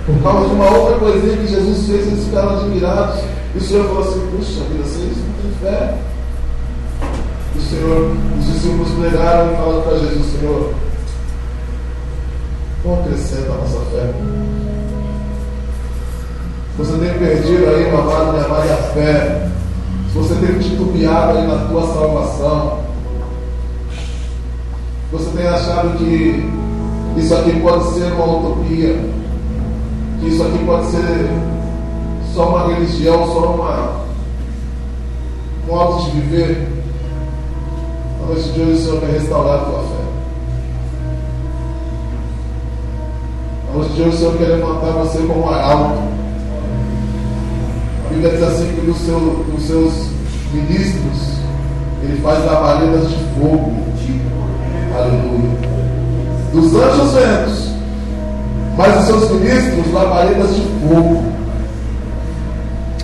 Por causa de uma outra coisinha que Jesus fez, eles ficaram admirados. E o Senhor falou assim: puxa vida, vocês não têm fé. O Senhor, os discípulos pregaram e falaram para Jesus: Senhor, como acrescenta a nossa fé? Você tem perdido aí, meu amado, minha amada, a fé. Se você tem titubeado aí na tua salvação, você tem achado que isso aqui pode ser uma utopia, que isso aqui pode ser só uma religião, só um modo de viver. Na noite de hoje o Senhor quer restaurar a tua fé. Na noite de hoje o Senhor quer levantar você como arauto. A Bíblia diz assim que dos seus ministros Ele faz labaredas de fogo. Aleluia. Dos anjos ventos, mas os seus ministros labaredas de fogo.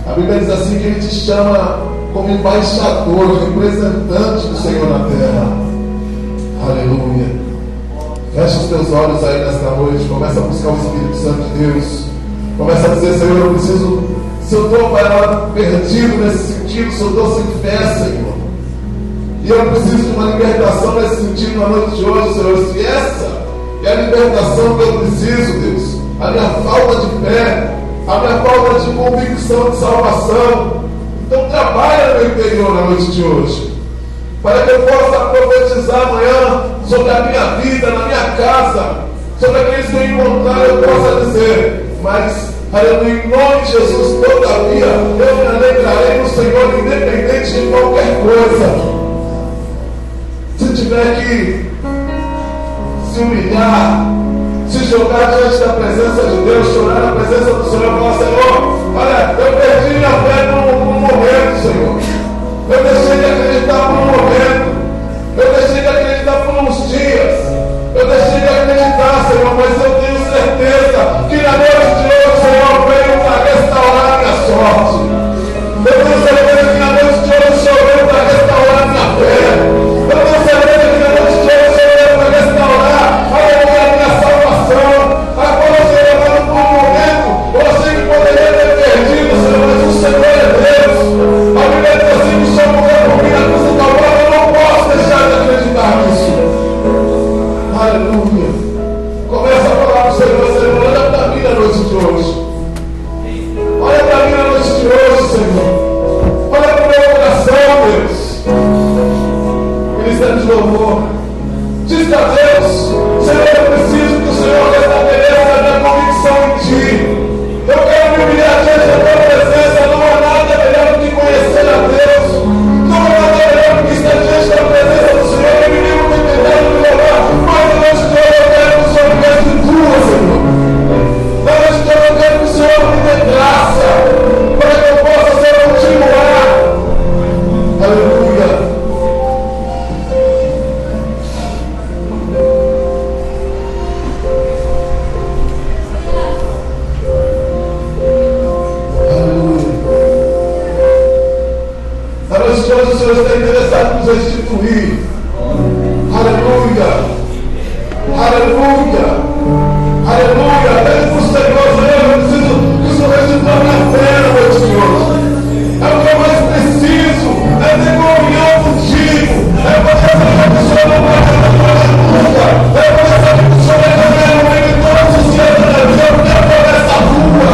A Bíblia diz assim que Ele te chama como embaixador, representante do Senhor na terra. Aleluia. Fecha os teus olhos aí nesta noite. Começa a buscar o Espírito Santo de Deus. Começa a dizer: Senhor, eu preciso. Se eu estou perdido nesse sentido, se eu estou sem fé, Senhor, e eu preciso de uma libertação nesse sentido na noite de hoje, Senhor. Se essa é a libertação que eu preciso, Deus, a minha falta de fé, a minha falta de convicção de salvação, então trabalha no meu interior na noite de hoje, para que eu possa profetizar amanhã sobre a minha vida, na minha casa, sobre aqueles que eu encontrar, eu possa dizer: mas, aleluia, em nome de Jesus, todavia, eu me alegrarei no Senhor, independente de qualquer coisa. Se tiver que se humilhar, se jogar diante da presença de Deus, chorar na presença do Senhor, falar: Senhor, olha, eu perdi minha fé por um momento, Senhor. Eu deixei de acreditar por um momento. Eu deixei de acreditar por uns dias. Eu deixei de acreditar, Senhor, mas eu tenho certeza que na noite de hoje o Senhor veio para restaurar a minha sorte. Eu tenho certeza que na noite de hoje o Senhor veio para restaurar a minha fé. Eu tenho certeza que na noite de hoje o Senhor veio para restaurar a minha salvação. Agora eu sei levado por um momento, eu achei que poderia ter perdido, Senhor, mas o Senhor é Deus. A Bíblia diz assim: que o Senhor morreu por mim na cruz do Calvário. Eu não posso deixar de acreditar nisso. Aleluia. Começa a falar para o Senhor: Senhor, olha para mim na noite de hoje. Olha para mim na noite de hoje, Senhor. Olha para o meu coração, Deus. Ministério de louvor. Diz a Deus: Senhor, eu preciso que o Senhor restabeleça a minha convicção em Ti. Eu quero me humilhar diante da Tua presença. Não há nada melhor do que conhecer a Deus. Não há nada melhor do que estar diante da presença do Senhor. Eu me livro de tentando me levar. Mas na noite de hoje eu quero que o Senhor me dê Tua, Senhor. Na noite de hoje eu quero que o Senhor me dê graça, para que eu possa ser continuar. Aleluia. Na noite de hoje o Senhor está interessado em nos restituir. Aleluia. Aleluia. Aleluia. Pede para o Senhor: Senhor, eu preciso que o Senhor restitua a minha fé na noite de hoje. É o que eu mais preciso. É ter comunhão contigo. É poder saber que o Senhor não vai fazer nunca. É poder saber que o Senhor vai fazer comigo em todos os dias da minha vida. Eu quero por essa rua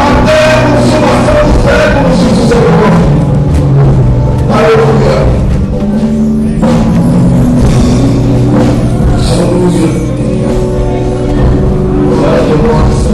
até a consumação dos séculos, diz o Senhor. Aleluia. Aleluia. Glória a Deus.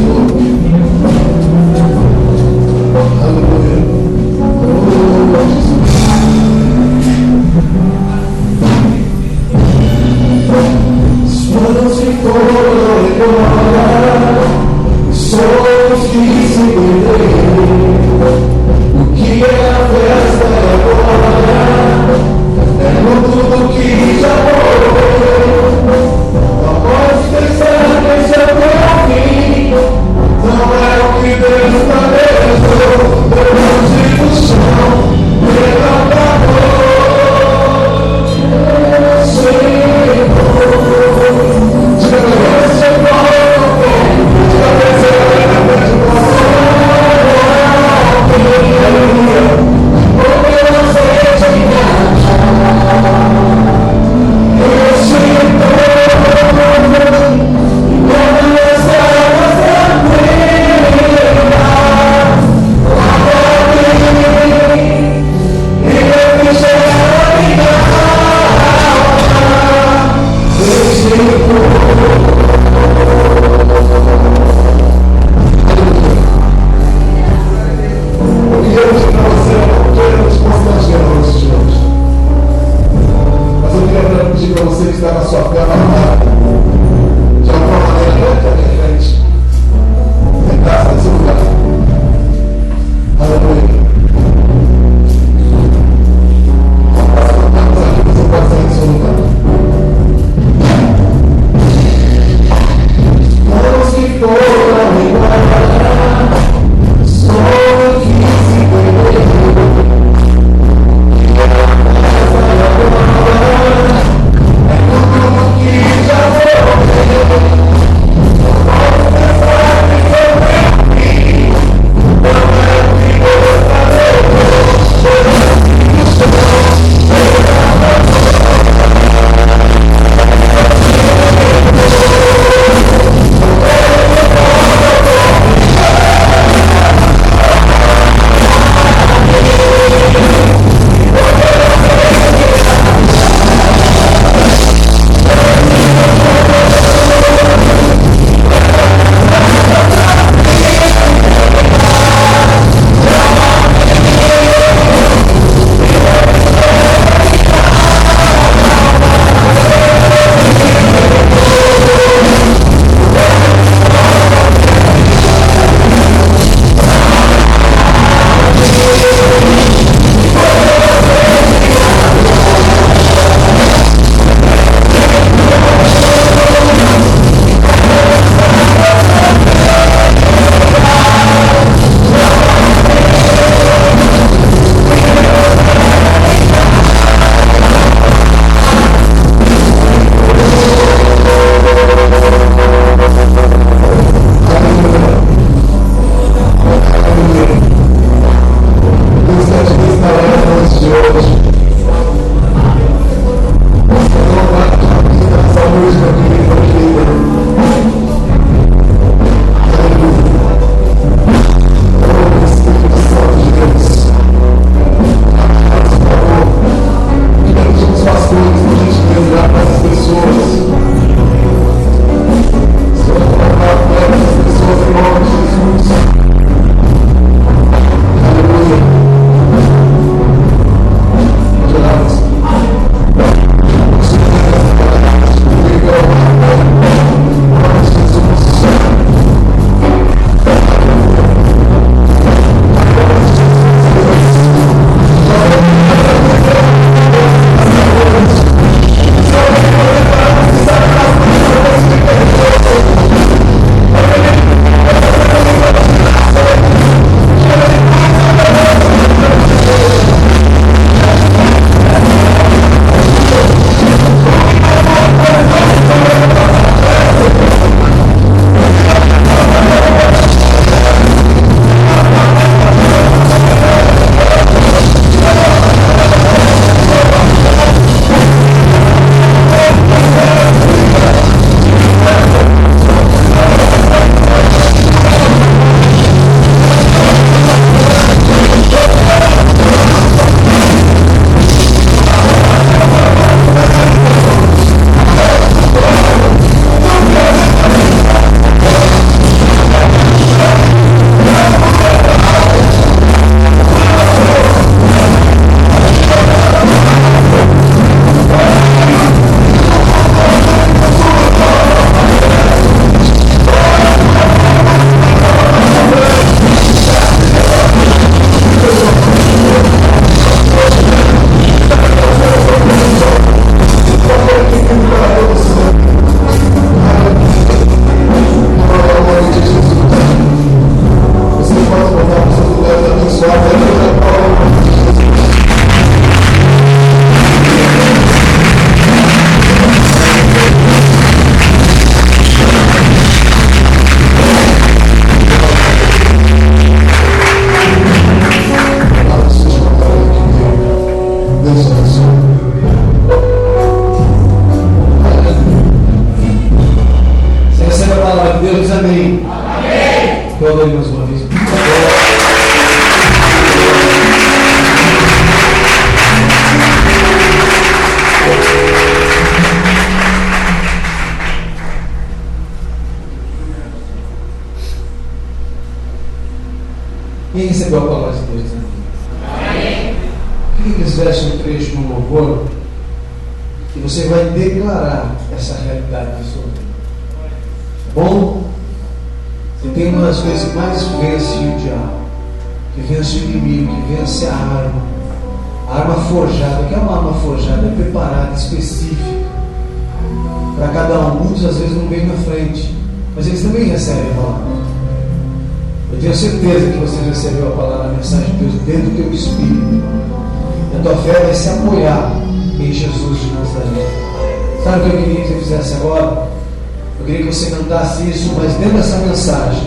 recebeu a palavra de Deus aqui? Queria que eles tivessem um trecho no louvor e você vai declarar essa realidade na sua vida. Tá bom? Você tem uma das coisas que mais vence o diabo, que vence o inimigo, que vence a arma. A arma forjada. O que é uma arma forjada? É preparada, específica para cada um. Muitos às vezes não vêm na frente, mas eles também recebem a palavra. Eu tenho certeza que você recebeu a palavra, a mensagem de Deus dentro do teu espírito. E a tua fé vai se apoiar em Jesus de Nazaré. Sabe o que eu queria que você fizesse agora? Eu queria que você cantasse isso, mas dentro dessa mensagem,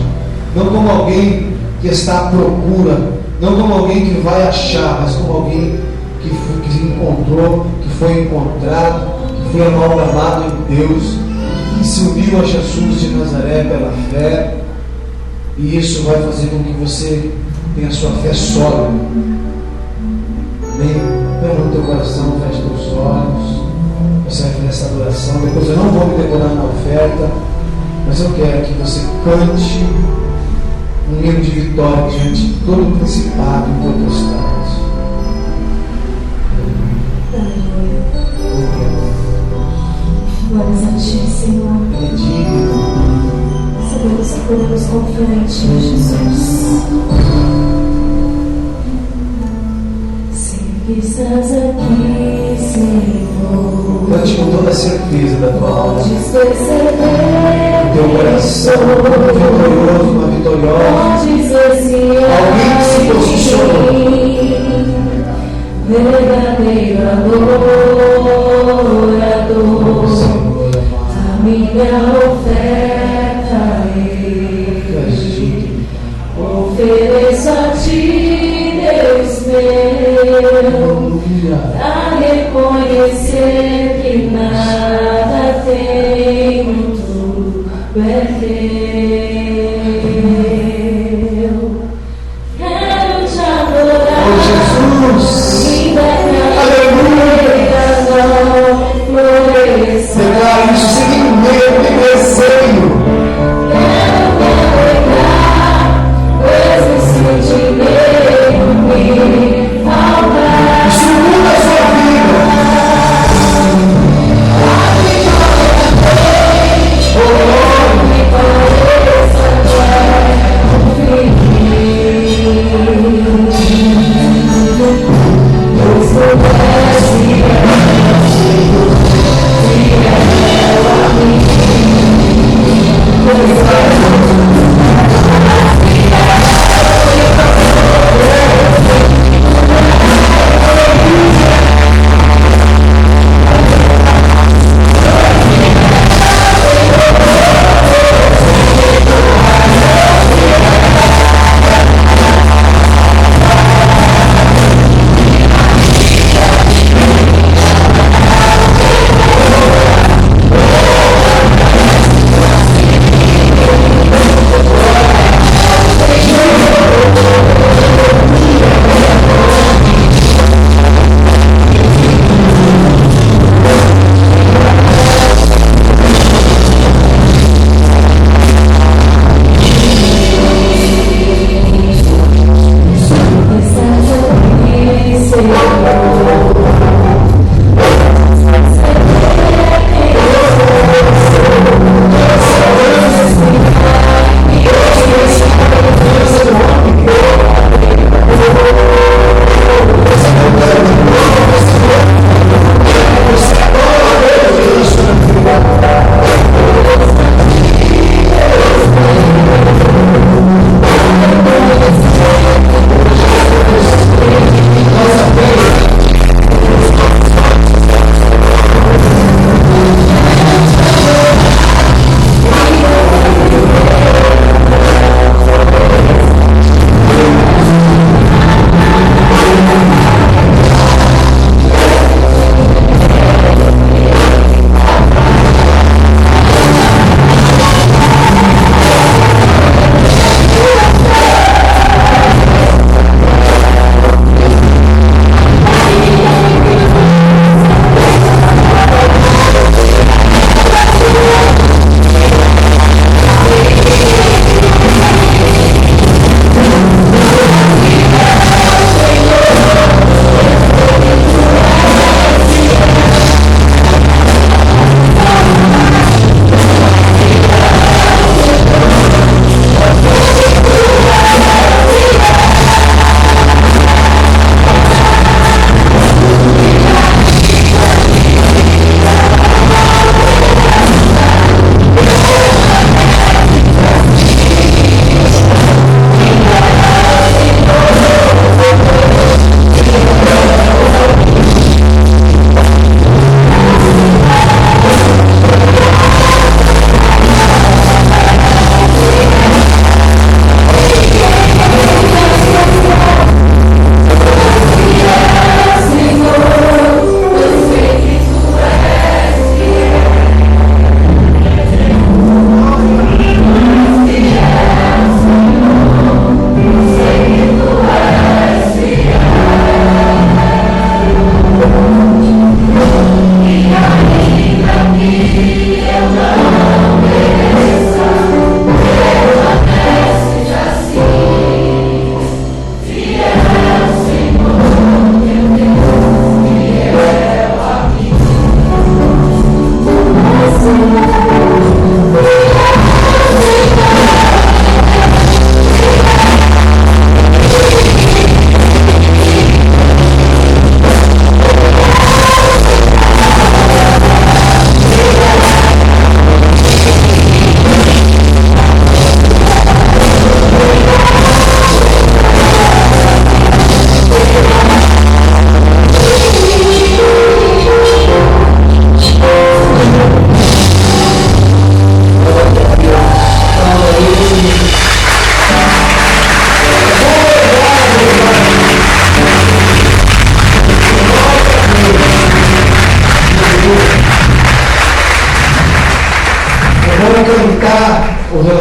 não como alguém que está à procura, não como alguém que vai achar, mas como alguém que encontrou, que foi encontrado, que foi amalgamado em Deus, que se uniu a Jesus de Nazaré pela fé. E isso vai fazer com que você tenha a sua fé sólida. Amém? Pega no teu coração, fecha teus olhos. Você vai fazer essa adoração. Depois eu não vou me demorar na oferta, mas eu quero que você cante um hino de vitória diante de todo o principado e potestade. Glórias a Ti, Senhor. Ele é digno. Sabemos que podemos confiar em Ti, Jesus. Sei que estás aqui, Senhor. Cante com toda a certeza da tua alma. Podes perceber Teu coração vitorioso, uma vitoriosa. podes ver Alguém que se posicionou. Verdadeiro adorador, a minha oferta ofereço a Ti, Deus meu, a reconhecer que nada tenho, tudo é Teu. Quero Te adorar. Oh, Jesus! Declara isso sem medo e receio. Isso muda a sua vida. Nossa fé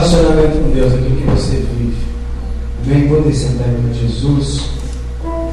relacionamento